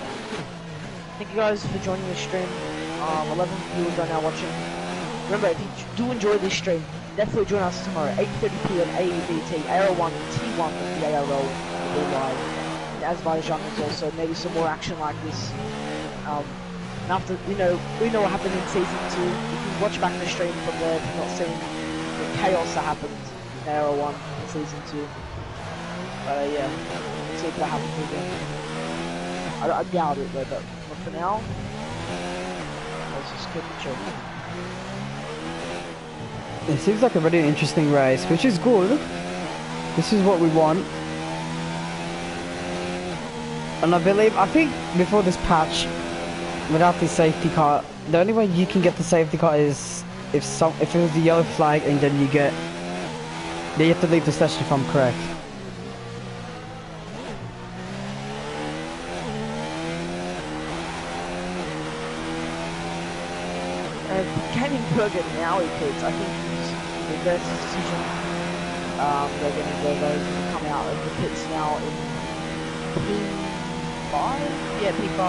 Thank you guys for joining the stream. 11 viewers are now watching. Remember, if you do enjoy this stream, definitely join us tomorrow, 8:30 PM AEDT, ARL1 T1 with the ARL will be live. In Azerbaijan is also maybe some more action like this. And after, we know what happened in Season 2. You can watch back the stream from there if you've not seen the chaos that happened in ARL1 in Season 2. Yeah, let's see if that happens again. I doubt it though, but for now, let's just keep it chill. It seems like a really interesting race, which is good. This is what we want. And I think before this patch, without the safety car, the only way you can get the safety car is if it was the yellow flag, and then you have to leave the session if I'm correct. Gamingberg now he pits. I think he's the best decision. They're going to come out of the pits now in P5? Yeah, P5.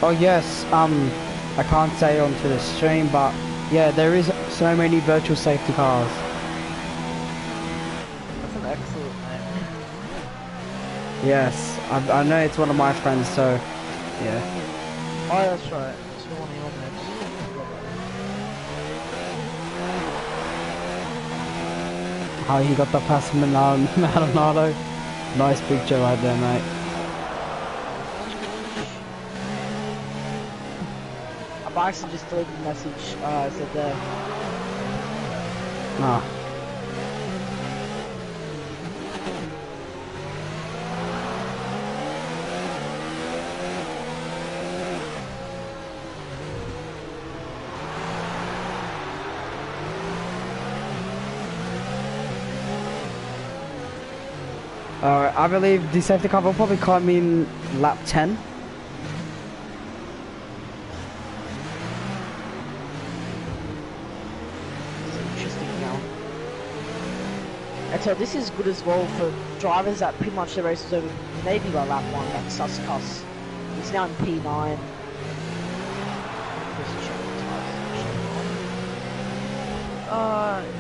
Oh yes, I can't say onto the stream, but yeah, there is so many virtual safety cars. That's an excellent name. Yes, I know it's one of my friends, so yeah. Oh, that's right. It's one of your names. How he got the pass from Maldonado. Nice picture right there, mate. I actually just deleted the message I said there. Ah. I believe the safety car will probably come in lap 10. And so this is good as well for drivers that pretty much the race is over maybe by lap 1, like ScarSouls. He's now in P9.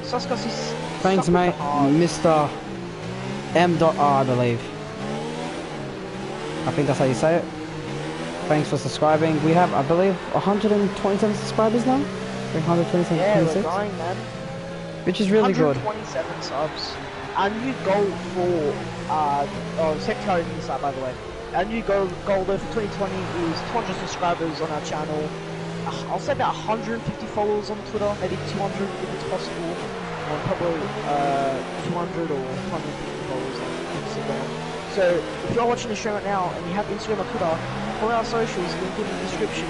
ScarSouls is... Thanks mate, Mr. M.R, I believe. I think that's how you say it. Thanks for subscribing. We have, I believe, 127 subscribers now? 127, yeah, 26? we're growing, man. Which is really good. 127 subs. Our new goal for, secretary on the side, by the way. Our new goal though for 2020 is 200 subscribers on our channel. I'll say about 150 followers on Twitter, maybe 200 if it's possible. And probably 200 or 150 followers on Instagram. So if you're watching the stream right now and you have Instagram or Twitter, follow our socials, link in the description.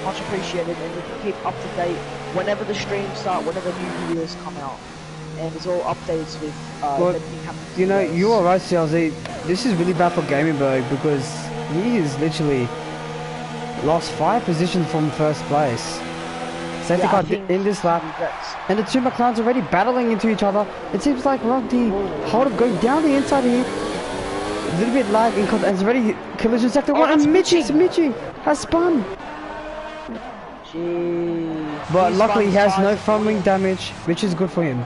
Much appreciated, and you can keep up to date whenever the streams start, whenever new videos come out. and it's all updates with Well, if anything happens to you the know, race. you are right, CLZ. This is really bad for Gamingberg because he is literally lost 5 positions from first place. Safety Yeah, I car think in this lap, regrets. and the two McLarens already battling into each other. It seems like the hold up going down the inside here. A little bit lag in and it's already collision sector 1, that's and Mitchie has spun. Jeez. But These luckily he has runs no ties front wing damage, which is good for him.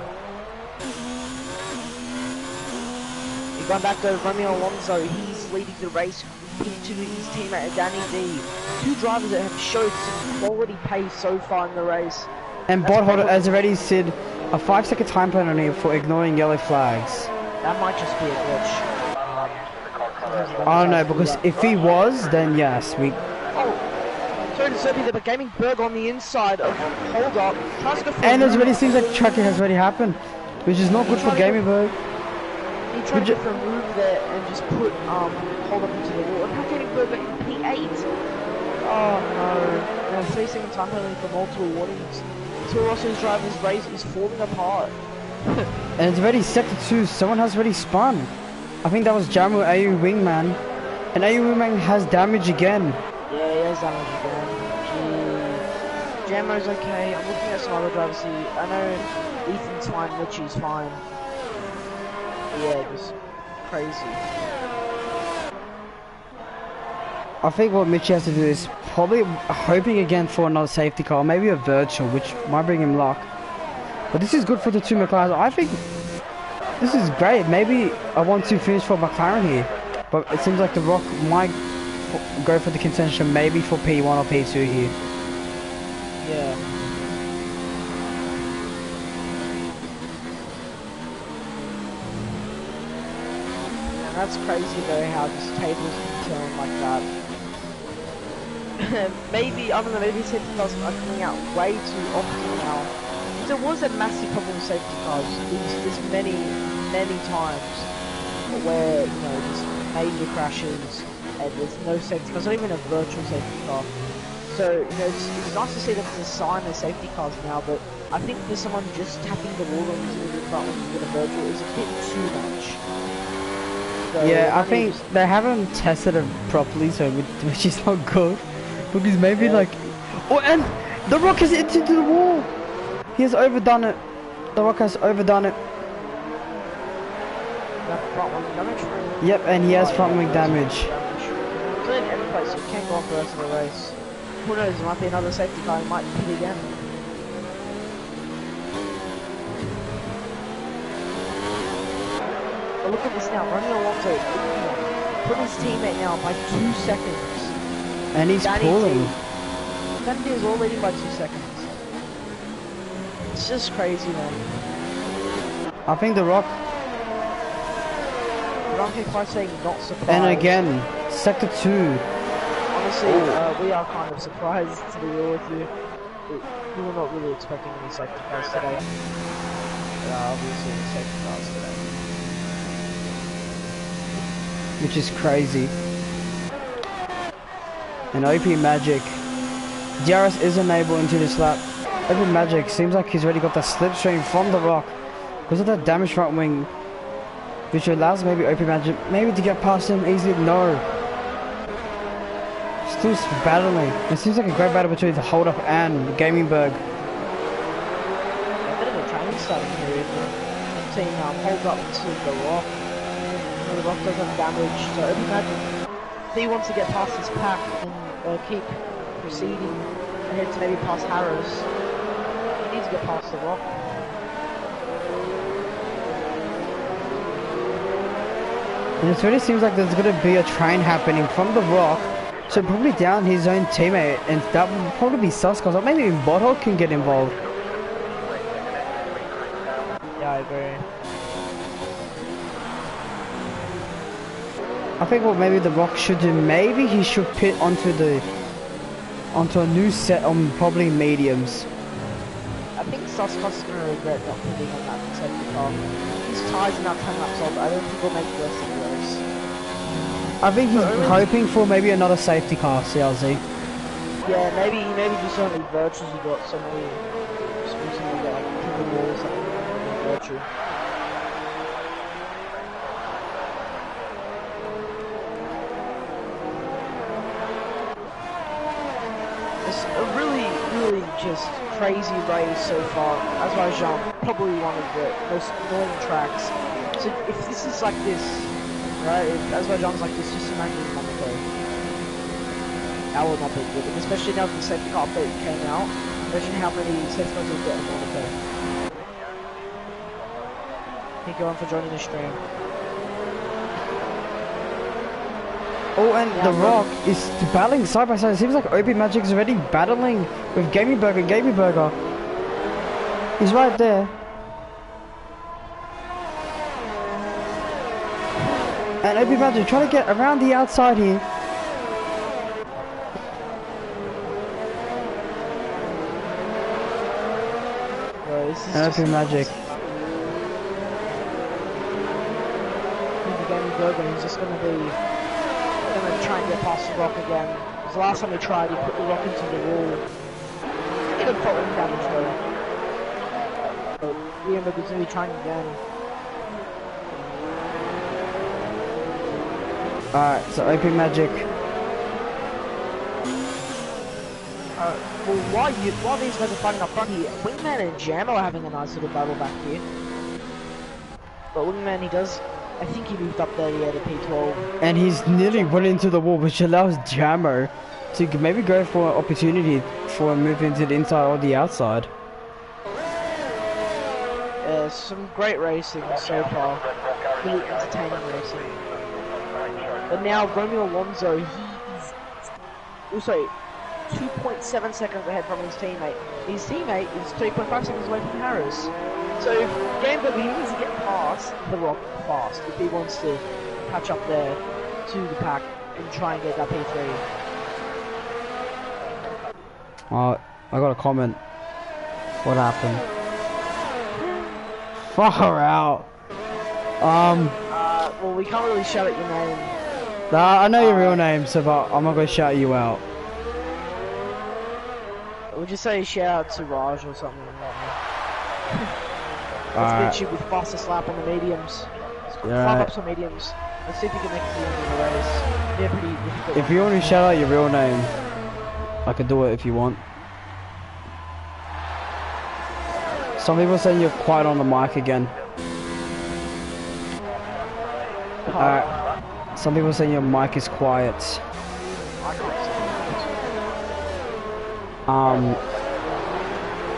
We've gone back to Romeo Alonso. He's leading the race into his teammate Danny D. Two drivers that have showed some quality pace so far in the race. And Bot Holder has already said a 5-second time penalty for ignoring yellow flags. That might just be a glitch. I don't know, because if he was, then yes, we... Oh, sorry to serve you there, but Gamingberg on the inside of hold up. Tries to go for And it already seems like tracking has already happened, which is not good for Gamingberg. He tried to go for a move there and just put hold up into the wall. And how Gamingberg got in P8? Oh no. And a 3-second time penalty for multiple warnings. Toro Rosso's driver's race is falling apart. And it's already sector 2, someone has already spun. I think that was Jamu AU Wingman. And AU Wingman has damage again. Yeah, he has damage again. Gee. Jamo's okay. I'm looking at some other drivers here. I know Ethan's fine, Richie's fine. Yeah, just crazy. I think what Mitchie has to do is probably hoping again for another safety car, maybe a virtual, which might bring him luck. But this is good for the two McLarens. I think this is great. Maybe a 1-2 finish for McLaren here. But it seems like the Rock might go for the contention, maybe for P1 or P2 here. Yeah. And that's crazy though, how this tables can turn like that. Maybe, I don't know, maybe safety cars are coming out way too often now. There was a massive problem with safety cars this many times where, you know, just major crashes and there's no safety cars, not even a virtual safety car. So, you know, it's nice to see them design their safety cars now, but I think for someone just tapping the wall and using the front when you get a virtual is a bit too much. So, Yeah, I think they haven't tested it properly, so which is not good. Because maybe like... Oh, and The Rock has hit into the wall! He has overdone it. The Rock has overdone it. That front wing damage? Yep, and he has front wing damage. So in every place, you can't go on for the rest of the race. Who knows, there might be another safety car, he might hit again. But look at this now, Romeo Alonso put his teammate now by 2 seconds. And he's pulling. Danny D is all leading by 2 seconds. It's just crazy, man. I think The Rock. By saying not surprised. And again, Sector 2. Honestly, we are kind of surprised, to be real with you. We were not really expecting any safety cars today. Obviously, the safety cars today. Which is crazy. And OP Magic. DRS is enabled into this lap. OP Magic seems like he's already got the slipstream from The Rock. Because of that damaged front wing. Which allows maybe OP Magic maybe to get past him easily. No. Still battling. It seems like a great battle between the Hold Up and Gamingberg. A bit of a training starting period. Team holds up to The Rock. The Rock does have damage, so OP Magic, if he wants to get past his pack and keep proceeding ahead to maybe past Harris, he needs to get past The Rock. And it really seems like there's going to be a train happening from The Rock. So probably down his own teammate, and that would probably be ScarSouls, or maybe even Bottle can get involved. Yeah, I agree. I think what maybe The Rock should do, maybe he should pit onto a new set on probably mediums. I think ScarSouls is going to regret not putting on that safety car. He's tired enough 10 laps off, I don't think he'll make the rest of the race. I think he's hoping for maybe another safety car, CLZ. Yeah, maybe just so many virtuals he got, so many like the wall or something. Virtue. It's a really just crazy race so far. Azerbaijan, probably one of the most annoying tracks. So if this is like this, right, if Azerbaijan's like this, just imagine Monaco. That would not be good, and especially now that the safety car update came out. Imagine how many safety cars we'll get in Monaco. Thank you everyone for joining the stream. Oh, and The Rock is battling side by side. It seems like OP Magic is already battling with Gaming Burger. Gaming Burger. He's right there. And OP Magic trying to get around the outside here. Bro, this is And just OP Magic. the Gaming Burger, he's just gonna try and get past the Rock again. Because the last time he tried, he put the Rock into the wall. He didn't put any damage though. But Gaming Burger's gonna be trying again. Alright, so OP Magic. Well, while these guys are fighting up front here, Wingman and Jammo are having a nice little battle back here. But Wingman, I think he moved up there, yeah, to P12. And he's nearly run into the wall, which allows Jammo to maybe go for an opportunity for a move into the inside or the outside. Yeah, some great racing so far. Really entertaining racing. But now Romeo Alonso, he's also 2.7 seconds ahead from his teammate. His teammate is 3.5 seconds away from Harris. So Gamble, he needs to get past the Rock fast if he wants to catch up there to the pack and try and get that P3. I got a comment. What happened? Far out. Well, we can't really shout at your name. Nah, I know your real name, so but I'm not gonna shout you out. We'll just say shout out to Raj or something like that. Let's get you with fastest lap on the mediums. Let's go 5 laps on mediums. Let's see if you can make it to the end of the race. They're pretty difficult. If you want to shout out your real name, I can do it if you want. Some people saying you're quiet on the mic again. Alright. Some people saying your mic is quiet.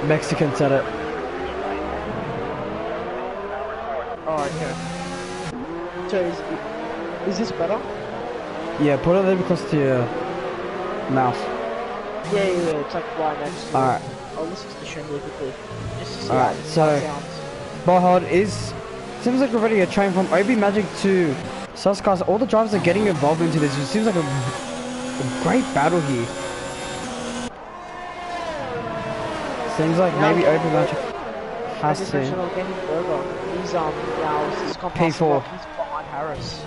Mexican said it. Oh, okay. So is this better? Yeah, put it a little bit close to your mouth. Yeah, it's like right next to Alright. I'll listen to the stream really quickly. Just to see Alright, how so it sounds. Bohod seems like we're ready to train from OB Magic to ScarSouls. All the drivers are getting involved into this. It seems like a great battle here. Seems like maybe OB Magic has to. He's now P4. He's behind Harris.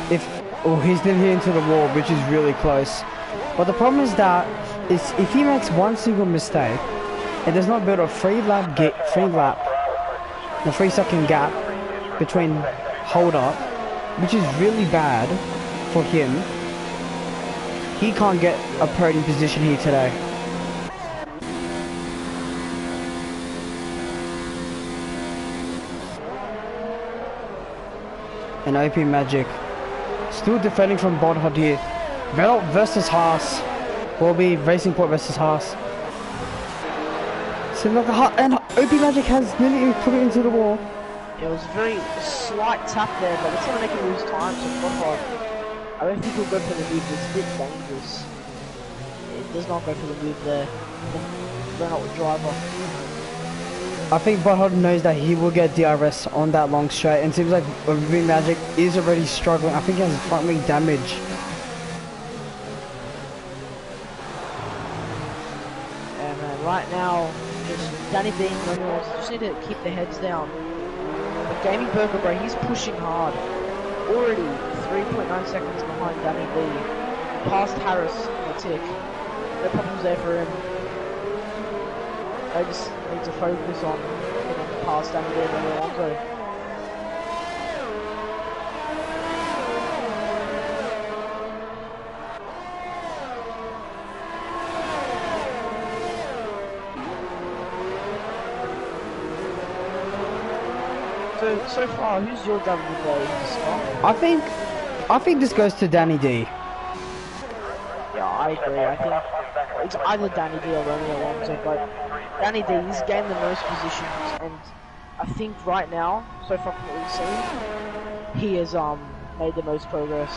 He's nearly into the wall, which is really close. But the problem is that if he makes one single mistake and does not build a 3 second gap between hold up, which is really bad for him, he can't get a podium position here today. And OP Magic still defending from Bodhod here. Vettel versus Haas. Will be Racing Point versus Haas. Seems like and OP Magic has nearly put it into the wall. It was a very slight tap there, but it's going to make him lose time. So Bodhod, I don't think he'll go for the move. It's a bit dangerous. It does not go for the move there. They're not the driver. I think Bodhod knows that he will get DRS on that long straight, and it seems like OP Magic is already struggling. I think he has front wing damage. Right now, just Danny B and Reynolds just need to keep their heads down. But Gaming Burger, bro, he's pushing hard. Already 3.9 seconds behind Danny B. Past Harris in the tick. No problems there for him. They just need to focus on getting past Danny D and Alonso. So far, who's your driver of the day, Scott? I think this goes to Danny D. Yeah, I agree. I think it's either Danny D or Romeo Alonso, but Danny D, he's gained the most positions, and I think right now, so far from what we've seen, he has made the most progress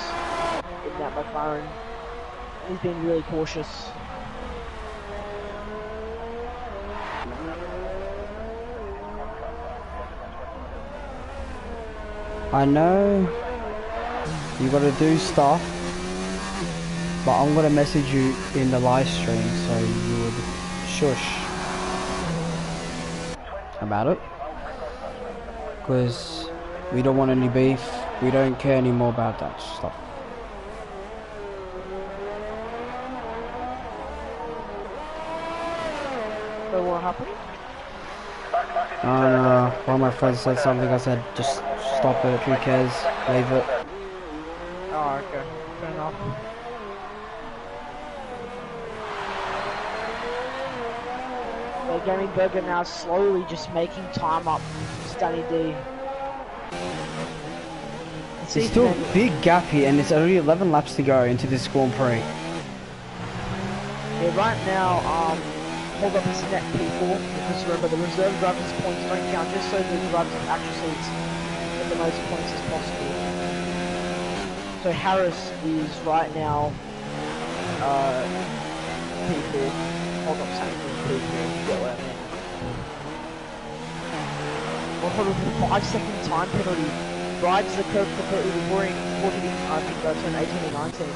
in that McLaren. He's been really cautious. I know you gotta do stuff, but I'm gonna message you in the live stream so you would shush about it, because we don't want any beef. We don't care anymore about that stuff. So what happened? One of my friends said something. I said just stop it. Who cares? Leave it. Oh, okay. Fair enough. So Gaming Burger now slowly just making time up for Danny D. It's still a big gap here, and it's only 11 laps to go into this Grand Prix. Yeah, right now, hold up his net P4, because remember the reserve drivers' points don't count, just so the drivers in actual seats get the most points as possible. So Harris is right now P4. Hold up Samuel P4, you get what I mean. Well, hold up, 5-second time penalty. Rides the curb completely before hitting, I think, turn 18 or 19.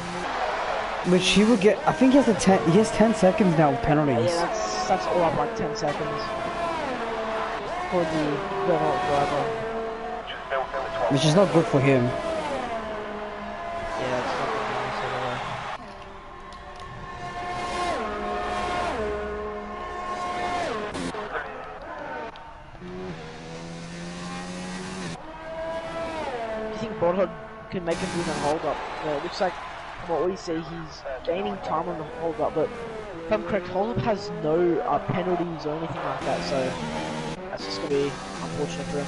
Which he will get. I think he has 10 seconds now of penalties. Yeah, that's all up like 10 seconds for the Renault driver. Which is not good for him. Yeah, it's not good nice anyway. Do you think Botthod can make him do the hold up? Yeah, it looks like from what we see he's gaining time on the hold up, but if I'm correct, hold up has no penalties or anything like that, so that's just gonna be unfortunate for him.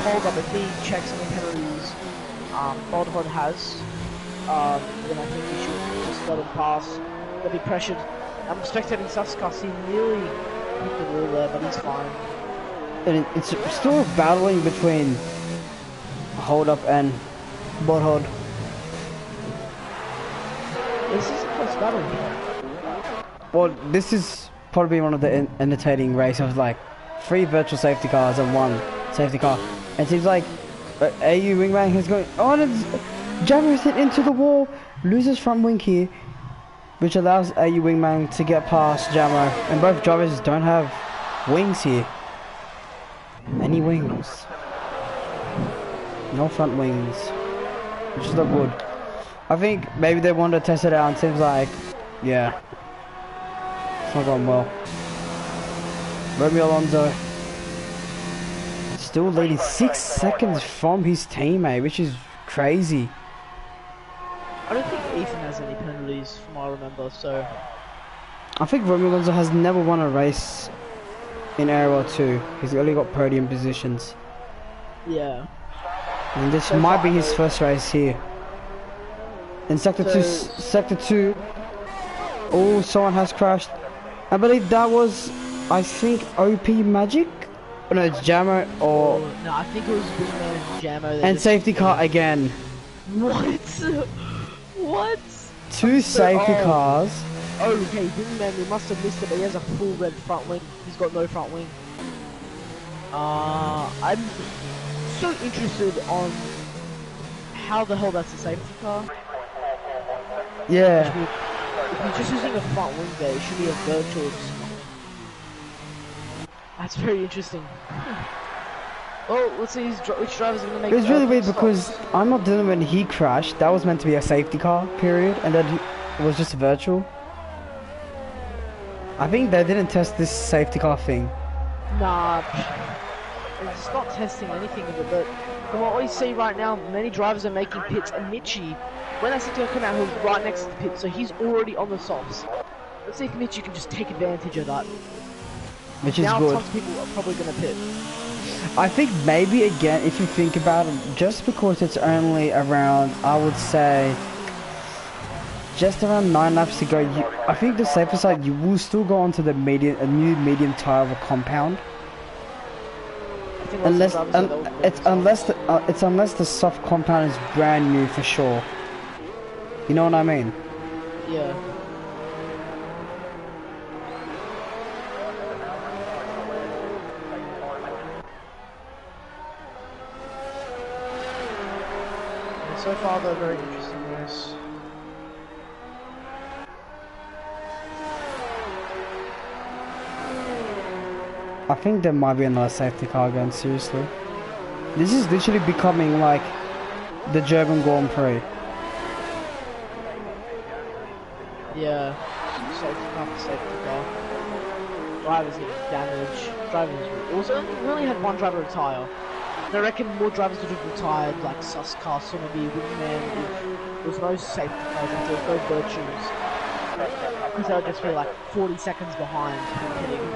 Hold up, if he checks any penalties Botthod has, then I think he should just let him pass. They'll be pressured. I'm spectating ScarSouls, he nearly hit the wall there, but he's fine. And it's still battling between Hold Up and Botthod. This is a close battle. Well, this is probably one of the entertaining races of like 3 virtual safety cars and 1 safety car. And it seems like AU Wingman is going on, and Jammer is hit into the wall, loses front wing here, which allows AU Wingman to get past Jammer. And both drivers don't have wings here. Any wings? No front wings, which is not good. I think maybe they wanted to test it out, and it seems like, yeah, it's not going well. Romeo Alonso still leading 6 seconds from his teammate, which is crazy. I don't think Ethan has any penalties from what I remember, so... I think Romeo Alonso has never won a race in ARL2. He's only got podium positions. Yeah. And this So might far, be his first race here. In Sector 2, oh, someone has crashed. I believe that was, I think, OP Magic? Oh, no, it's Jammer or... No, I think it was Wingman, Jammer. And safety car again. What? What? 2 safety cars. Oh, okay, Wingman, we must have missed it, but he has a full red front wing. He's got no front wing. I'm so interested on how the hell that's a safety car. Yeah. If you're just using a front wing there, it should be a virtual. That's very interesting. Well, let's see which drivers are going to make. It was really weird stops. because I'm not doing when he crashed. That was meant to be a safety car, period, and then it was just virtual. I think they didn't test this safety car thing. Nah, it's not testing anything of it, but from what we see right now, many drivers are making pits, and Mitchie, when that safety car came out, he was right next to the pit, so he's already on the softs. Let's see if Mitchie can just take advantage of that. Which is now good. Tons of people are probably going to pit. I think maybe again, if you think about it, just because it's only around, I would say, just around 9 laps to go, I think the safer side, you will still go onto the new medium tire of a compound. Unless the soft compound is brand new for sure. You know what I mean? Yeah. So far, they're very interesting race. I think there might be another safety car going, seriously. This is literally becoming like the German Grand Prix. Yeah, safety car for safety car. Drivers get damaged. Drivers also really had one driver retire. And I reckon more drivers would have retired, like ScarSouls, Somerby, Wingman, if there was no safety cars, if there was no virtues. Because they would just be like 40 seconds behind hitting.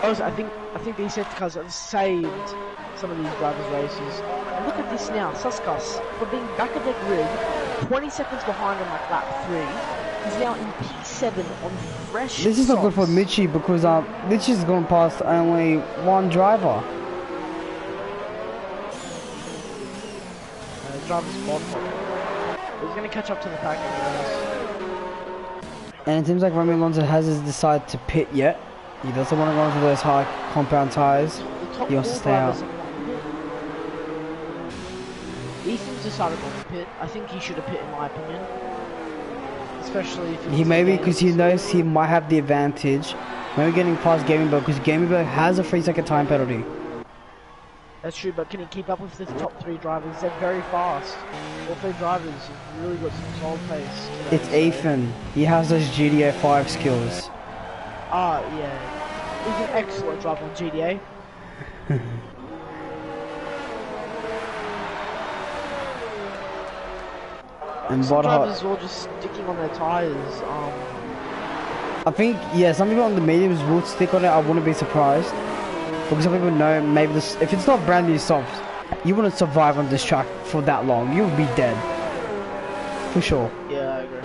Also, I think these safety cars have saved some of these drivers' races. And look at this now, ScarSouls, for being back of the grid, 20 seconds behind on like lap 3, he's now in P7 on fresh This is not good for softs. Mitchie because Mitchie's gone past only one driver. Driver's bottom. He's going to catch up to the pack anyways. And it seems like Remy Alonso hasn't decided to pit yet. He doesn't want to go into those high compound tires. He wants to stay out. Ethan's decided not to pit. I think he should have pit in my opinion. Especially if He maybe because he knows he might have the advantage. Maybe getting past Gaming Bird because Gaming Bird has a 3-second time penalty. That's true, but can he keep up with the top 3 drivers? They're very fast. All 3 drivers have really got some solid pace. It's Ethan. He has those GTA 5 skills. Ah, yeah. He's an excellent driver on GTA. And some drivers are all just sticking on their tires. I think, yeah, some people on the mediums would stick on it. I wouldn't be surprised. Because some people know maybe this, if it's not brand new softs, you wouldn't survive on this track for that long. You would be dead. For sure. Yeah, I agree.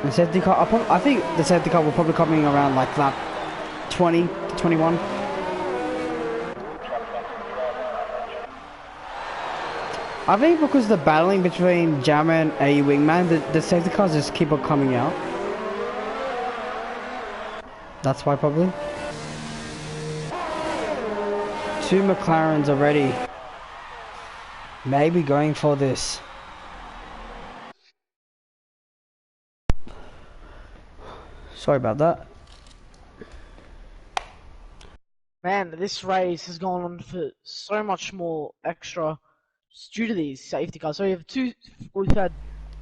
The safety car, I think the safety car will probably coming around like lap 20 to 21. I think because the battling between Jammer and AE Wingman, the safety cars just keep on coming out. That's why probably. 2 McLarens already. Maybe going for this. Sorry about that. Man, this race has gone on for so much more extra just due to these safety cars. So we've had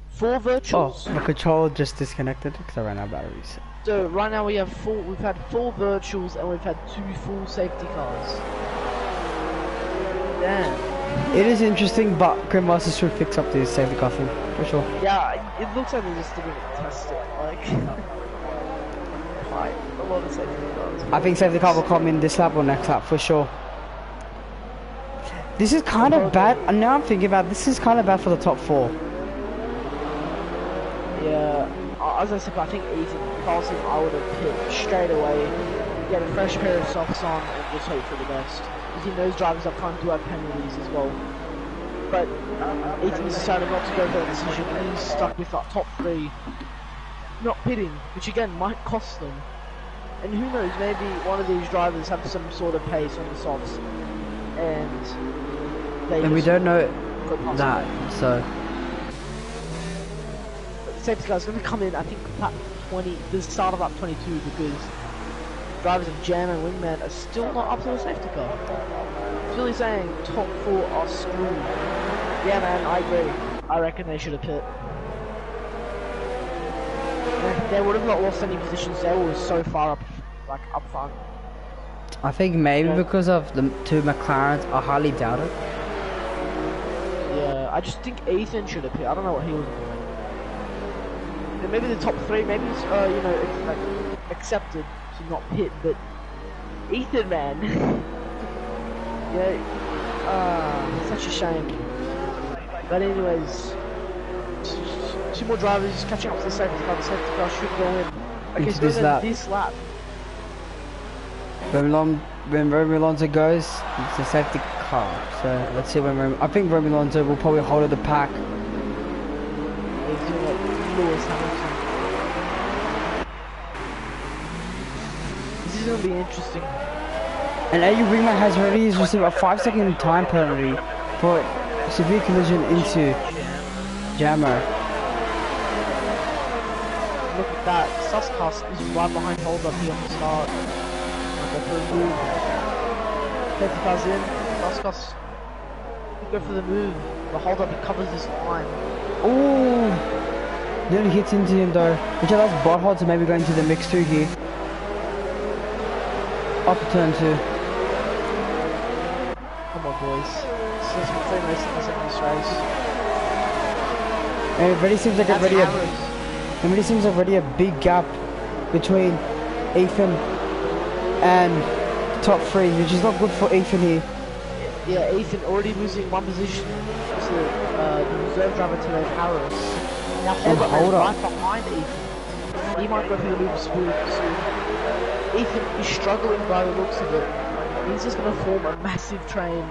4 virtuals. Oh, my controller just disconnected because I ran out of batteries. So right now we've had 4 virtuals and we've had 2 full safety cars. Damn. It is interesting, but Grandmasters should fix up this safety car thing, for sure. Yeah, it looks like they're just didn't test it. Like, quite a lot of safety cars. I think safety car will come in this lap or next lap, for sure. This is kind of bad, and now I'm thinking about this is kind of bad for the top 4. Yeah, as I said, I think Ethan, if I was him, I would have pit straight away, get a fresh pair of socks on, and just hope for the best. Because he knows drivers up front do have penalties as well. But Ethan's decided not to go for that decision, and he's stuck with that top 3 not pitting, which again might cost them. And who knows, maybe one of these drivers have some sort of pace on the softs, and we don't know that, so. The safety car's going to come in, I think, lap 20, the start of lap 22, because drivers of Jam and Wingman are still not up to the safety car. It's really saying top 4 are screwed. Yeah, man, I agree. I reckon they should have pit. They would have not lost any positions. They were so far up, like up front. I think maybe because of the two McLarens. I highly doubt it. Yeah, I just think Ethan should have pit. I don't know what he was doing. And maybe the top three, maybe it's, you know, it's like accepted to not pit, but Ethan, man, yeah, such a shame. But anyways, two more drivers just catching up to the safety car. The safety car should go in. Okay, so this lap. This lap. When Romy Alonso goes, it's a safety car. So let's see when I think Romy Alonso will probably hold at the pack. He's doing like Lewis Hamilton. This is gonna be interesting. And AU Ringman has already received a 5-second time penalty for severe collision into Jammer. Look at that. ScarSouls is right behind hold up here on the start. Go for the move. Safety car's in. ScarSouls go for the move. The hold up, he covers this line. Oh, nearly hits into him though. Which allows Botthard to maybe go into the mix too here. Up to turn 2. Come on, boys. This is McLaren racing us in this race. And it already seems like already a big gap between Ethan and top 3, which is not good for Ethan here. Yeah, Ethan already losing one position to the reserve driver today, Harris. Now hold up right behind Ethan. He might go for the move soon. Ethan is struggling by the looks of it. He's just going to form a massive train.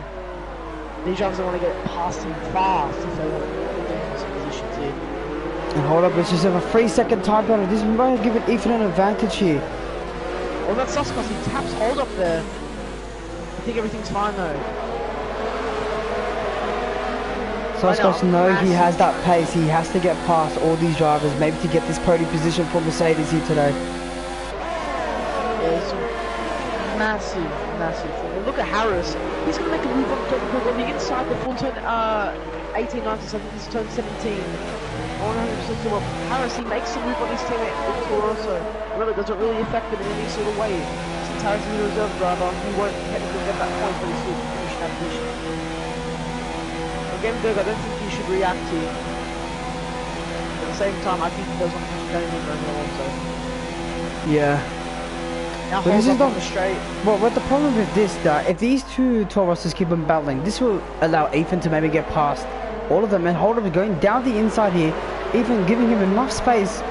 These drivers are going to get past him fast if they want to get in some positions here. And hold up, let's just have a 3-second time penalty. This might give Ethan an advantage here. Well, that's ScarSouls. He taps hold up there. I think everything's fine though. ScarSouls knows he has that pace. He has to get past all these drivers, maybe to get this podium position for Mercedes here today. Yeah, it's a massive thing. And look at Harris. He's going to make a move on the inside before turn 18, 19, so I think this is turn 17. 100% to Harris, he makes a move on his teammate Toro Rosso. Remember, it doesn't really affect him in any sort of way. Since Harris is a reserve driver, he won't technically get that point, but he still finish that position. Again, Berg, I don't think he should react to. At the same time, I think he does want to push Daniel Alonso. Yeah. Now but this is not straight. Well, what the problem with this, that if these two Tauroses keep on battling, this will allow Ethan to maybe get past all of them, and Holder is going down the inside here, even giving him enough space.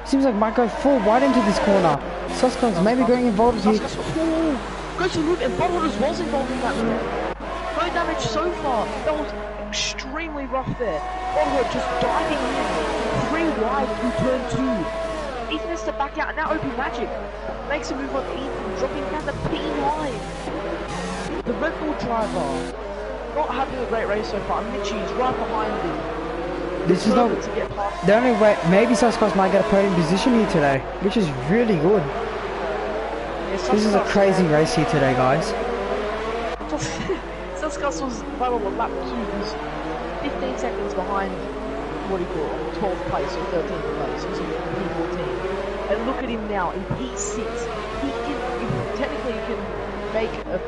Seems like might go full wide into this corner. ScarSouls maybe going involved here. Goes to the move, and Botthard was involved in that move. No damage so far. That was extremely rough there. Botthard just diving in, 3 wide through turn 2. Ethan has to back out, and now Opie Magic makes a move on Ethan, dropping down the P9. The Red Bull driver, not having a great race so far. Mitchie is right behind him. This is not the only way. Maybe ScarSouls might get a podium position here today, which is really good. Yeah, this is a crazy race here today, guys. ScarSouls was right on lap 2. He's 15 seconds behind. What do you call it? 12th place or 13th place. He's in P14. And look at him now in P6. He can technically make it. I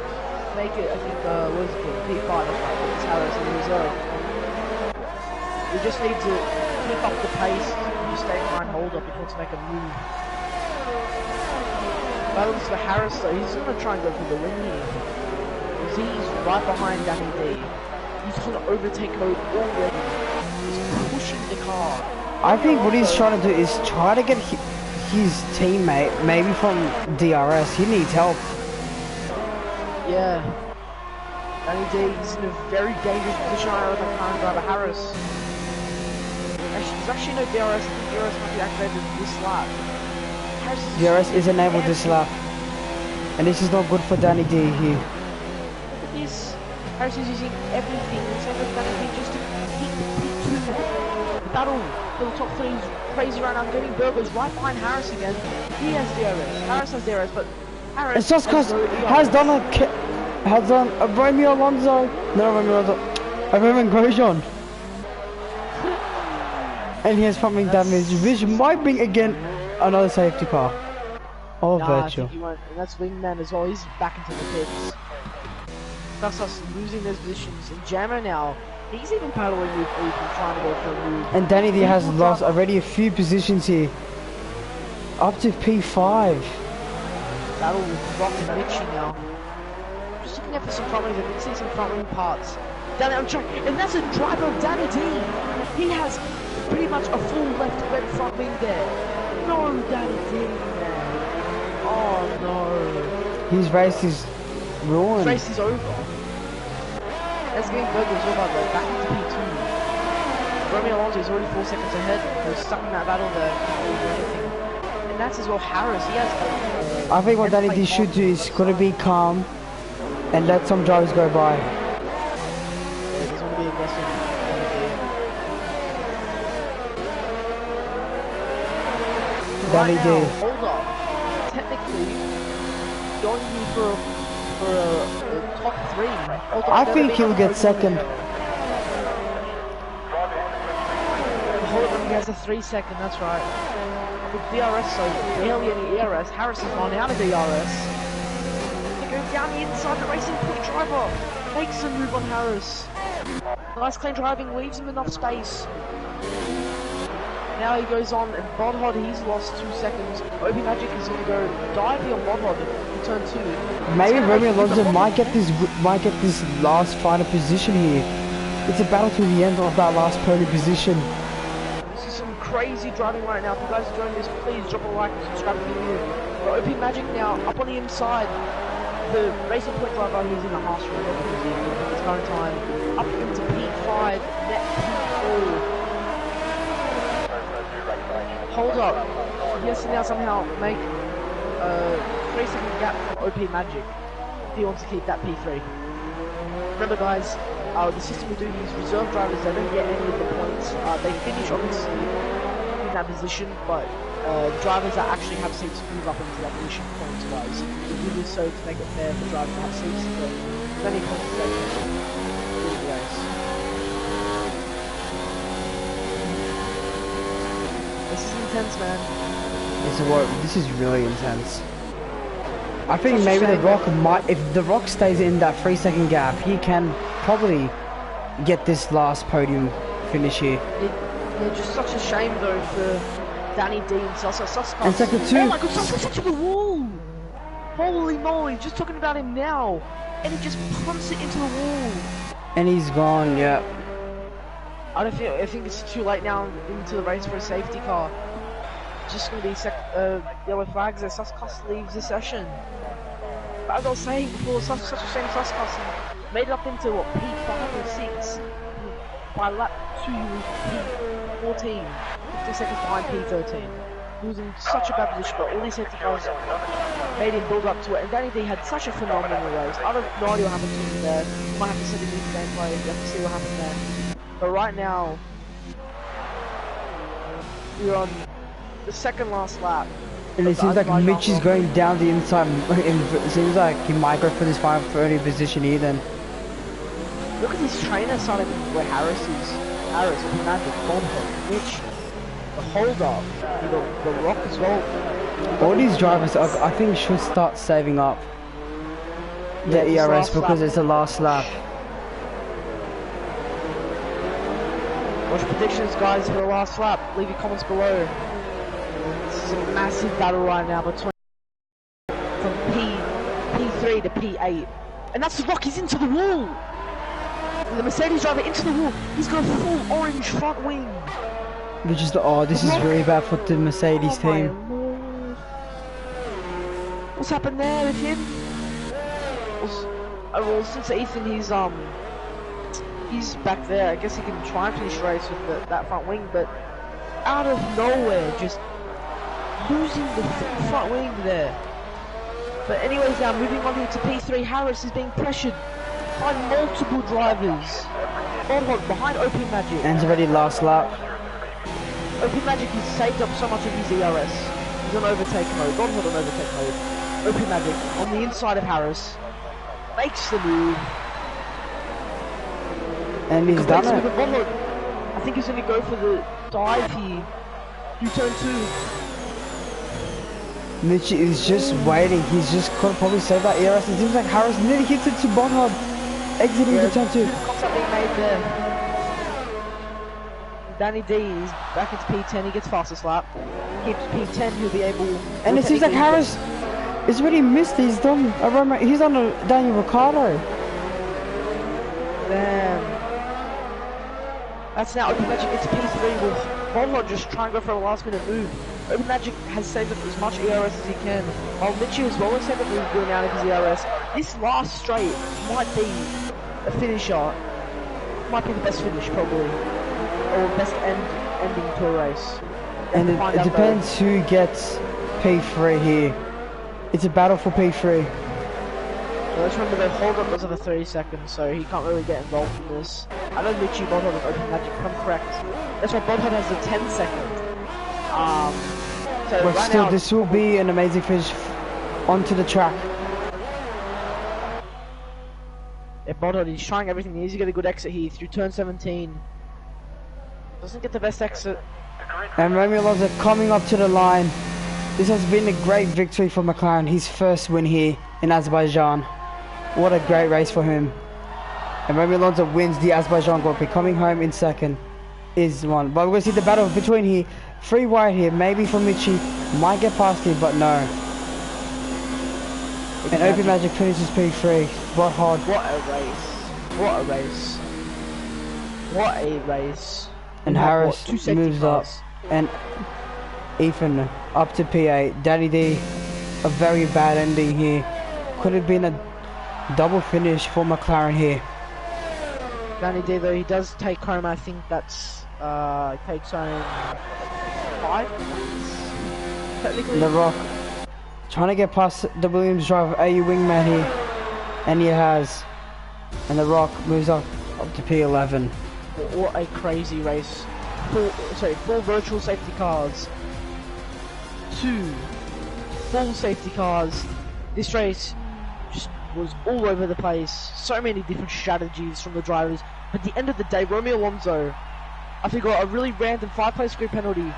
think what is it called? P5. It's Harris in reserve. We just need to keep up the pace. You stay behind hold up if you want to make a move. Battles for Harris though. He's going to try and go for the win here. He's right behind Danny D. He's going to overtake mode already. He's pushing the car. I think what he's trying to do is try to get his teammate, maybe from DRS. He needs help. Yeah. Danny D is in a very dangerous position right with the current driver Harris. There's actually no DRS. I think DRS might be activated this lap. DRS is enabled this lap. And this is not good for Danny D here. Look at this. Harris is using everything except for Danny D just to keep the battle for the top 3 is crazy right now. Getting Burgos right behind Harris again. He has DRS. Harris has DRS, but Harris has done a Romeo Alonso. No, Romeo Alonso. A Roman Grosjean. And he has front wing damage, which might bring again another safety car. Or I virtual. think he won't. And that's Wingman as well. He's back into the pits. That's us losing those positions. And Jammer now, he's even paddling with Ethan, trying to go for a move. And Danny D has lost already a few positions here. Up to P5. Battle with Rock and Mitchie now. Just looking out for some front wings. I can see some front wing parts. Danny, I'm trying, and that's a driver of Danny D. He has pretty much a full left red front wing there. No, Danny D, man. Oh no. His race is ruined. His race is over. That's getting good as well, by the way. Back into P2. Romeo Alonso is already 4 seconds ahead. They're stuck in that battle there. And that's as well Harris. He has. I think what Danny D should do is gotta be calm and let some drivers go by. Yeah, he's gonna be aggressive. Danny D. Hold up. Technically, going for a top 3. I think he'll get second. Hold up, he has a 3 second, that's right. With DRS, so barely any ERS. Harris has gone out of DRS. He goes down the inside, the racing point driver makes a move on Harris. Nice clean driving, leaves him enough space. Now he goes on, and Bodhod, he's lost 2 seconds. Obi Magic is going to go diving on Bodhod in turn 2. Maybe Romeo Alonso might get this last final position here. It's a battle to the end of that last podium position. This is some crazy driving right now. If you guys are enjoying this, please drop a like and subscribe if you're new. But Obi Magic now up on the inside. The racing point driver, he's in a harsh run at his current time. Up into P5, net P4. Hold up. He has to now somehow make a 3 second gap from OP Magic if he wants to keep that P3. Remember guys, the system we do, these reserve drivers, they don't get any of the points. They finish obviously in that position, but drivers that actually have seats move up into that position points wise. We do this so to make it fair for drivers to have seats, but there's only points to take in the race. This is intense, man. This is really intense. I think maybe The Rock might, if The Rock stays in that 3 second gap, he can probably get this last podium finish here. It's just such a shame though for Danny D and Suskas. And second 2. Oh my god, Suskas into the wall! Holy moly, just talking about him now. And he just punts it into the wall. And he's gone, yeah. I think it's too late now into the race for a safety car. Just gonna be yellow flags as Suskas leaves the session. But as I was saying before, such a shame Suskas made it up into what, P5 or 6 by lap 2 P14, 50 seconds behind P13. He was in such a bad position, but all these safety cars made him build up to it. And Danny D had such a phenomenal race. I don't know what happened to him there. You might have to send him into gameplay. You have to see what happened there. But right now, we're on the second last lap. And it seems like Mitch is going down the inside. It seems like he might go for this 530 position here then. Look at this trainer starting where Harris is. Harris, Magic, Bonhoff, Mitch, the hold up, the Rock as well. All these drivers, I think, should start saving up their ERS because it's the last lap. Watch predictions, guys, for the last lap. Leave your comments below. This is a massive battle right now between from P3 to P8, and that's the Rock. He's into the wall. The Mercedes driver into the wall. He's got a full orange front wing. Which is this is really bad for the Mercedes team. What's happened there with him? Well, since Ethan, he's back there. I guess he can try and finish the race with that front wing, but out of nowhere, just losing the front wing there. But anyways, now moving on to P3, Harris is being pressured by multiple drivers. Behind OP Magic. And it's already last lap. OP Magic has saved up so much of his ERS. He's on overtake mode. Bonhoff on overtake mode. OP Magic on the inside of Harris. Makes the move. And he's done it. I think he's going to go for dive here. You turn 2. Mitchie is just waiting. He's just gonna probably save that ERS. It seems like Harris nearly hits it to Bonhard, exiting the turn 2. Something made there. Danny D is back into P10. He gets fastest lap. Keeps P10. He'll be able. And it seems like Harris is already missed. He's done. He's on a Daniel Ricciardo. Damn. That's now Open Magic gets P3 with Bonhard just trying to go for a last minute move. Open Magic has saved up as much ERS as he can, while Mitchie as well has saved up a good amount of his ERS. This last straight might be a finisher. Might be the best finish probably, or best ending to a race. And it depends who gets P3 here. It's a battle for P3. So let's remember the hold up was over 30 seconds, so he can't really get involved in this. I know Mitchie Bonhard with Open Magic, if I'm correct. That's why Bonhard has the 10 second. So But right still, now, this will be an amazing finish onto the track. Yeah, Bonhard, he's trying everything. He needs to get a good exit here through turn 17. Doesn't get the best exit. And Romeo Alonso coming up to the line. This has been a great victory for McLaren. His first win here in Azerbaijan. What a great race for him. And Romeo Alonso wins the Azerbaijan Grand Prix. Coming home in second is one. But we're going to see the battle between here. Free wide here. Maybe for Mitchie. Might get past him, but no. And Open Magic finishes P3. What hard. What a race. What a race. What a race. And Harris moves up. And Ethan up to P8. Danny D, a very bad ending here. Could have been a double finish for McLaren here. Danny D though, he does take home, I think that's, takes home 5 points, technically. The Rock trying to get past the Williams driver, AU wingman here. And he has. And The Rock moves up to P11. What a crazy race. 4 virtual safety cars. 2 full safety cars. This race just was all over the place. So many different strategies from the drivers. But at the end of the day, Romeo Alonso, I think, got a really random 5-place grid penalty.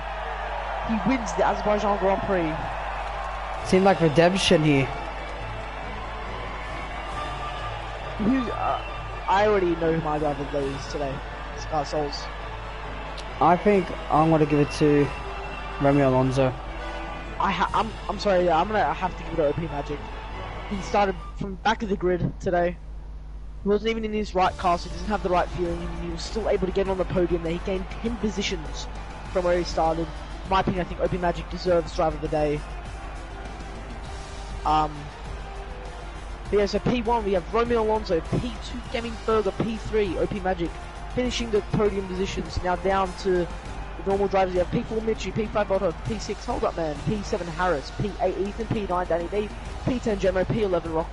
He wins the Azerbaijan Grand Prix. Seemed like redemption here. I already know who my driver is today. ScarSouls. I think I'm going to give it to Romeo Alonso. I'm sorry, yeah, I'm gonna have to give it to OP Magic. He started from back of the grid today. He wasn't even in his right car, so he doesn't have the right feeling. He was still able to get on the podium there. He gained 10 positions from where he started. In my opinion, I think OP Magic deserves driver of the day. But yeah, so P1 we have Romeo Alonso, P2 Gaming Burger, P3 OP Magic, finishing the podium positions. Now down to the normal drivers. You have P4 Mitchie, P5 Botto, P6 Hold Up Man, P7 Harris, P8 Ethan, P9 Danny D, P10 Gemmo, P11 Rock,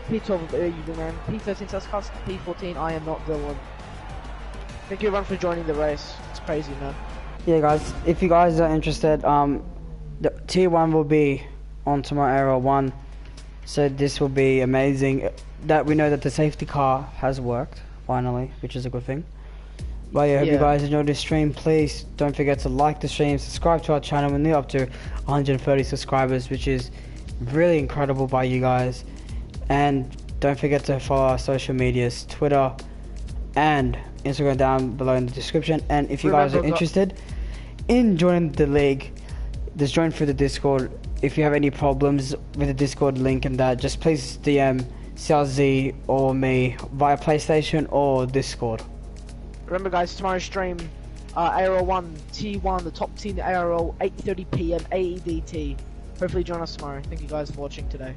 P12 User Man, P13 ScarSouls, P14 I Am Not Dylan. Thank you everyone for joining the race. It's crazy, man. Yeah, guys, if you guys are interested, the tier 1 will be on tomorrow, ARL1. So this will be amazing. That we know that the safety car has worked finally, which is a good thing. But yeah, I hope you guys enjoyed this stream. Please don't forget to like the stream, subscribe to our channel. We're nearly up to 130 subscribers, which is really incredible by you guys. And don't forget to follow our social medias, Twitter and Instagram down below in the description. And if you guys are interested in joining the league, just join through the Discord. If you have any problems with the Discord link and that, just please DM CRZ or me via PlayStation or Discord. Remember guys, tomorrow's stream, ARL1, T1, the top team, ARL, 8:30 PM, AEDT. Hopefully join us tomorrow. Thank you guys for watching today.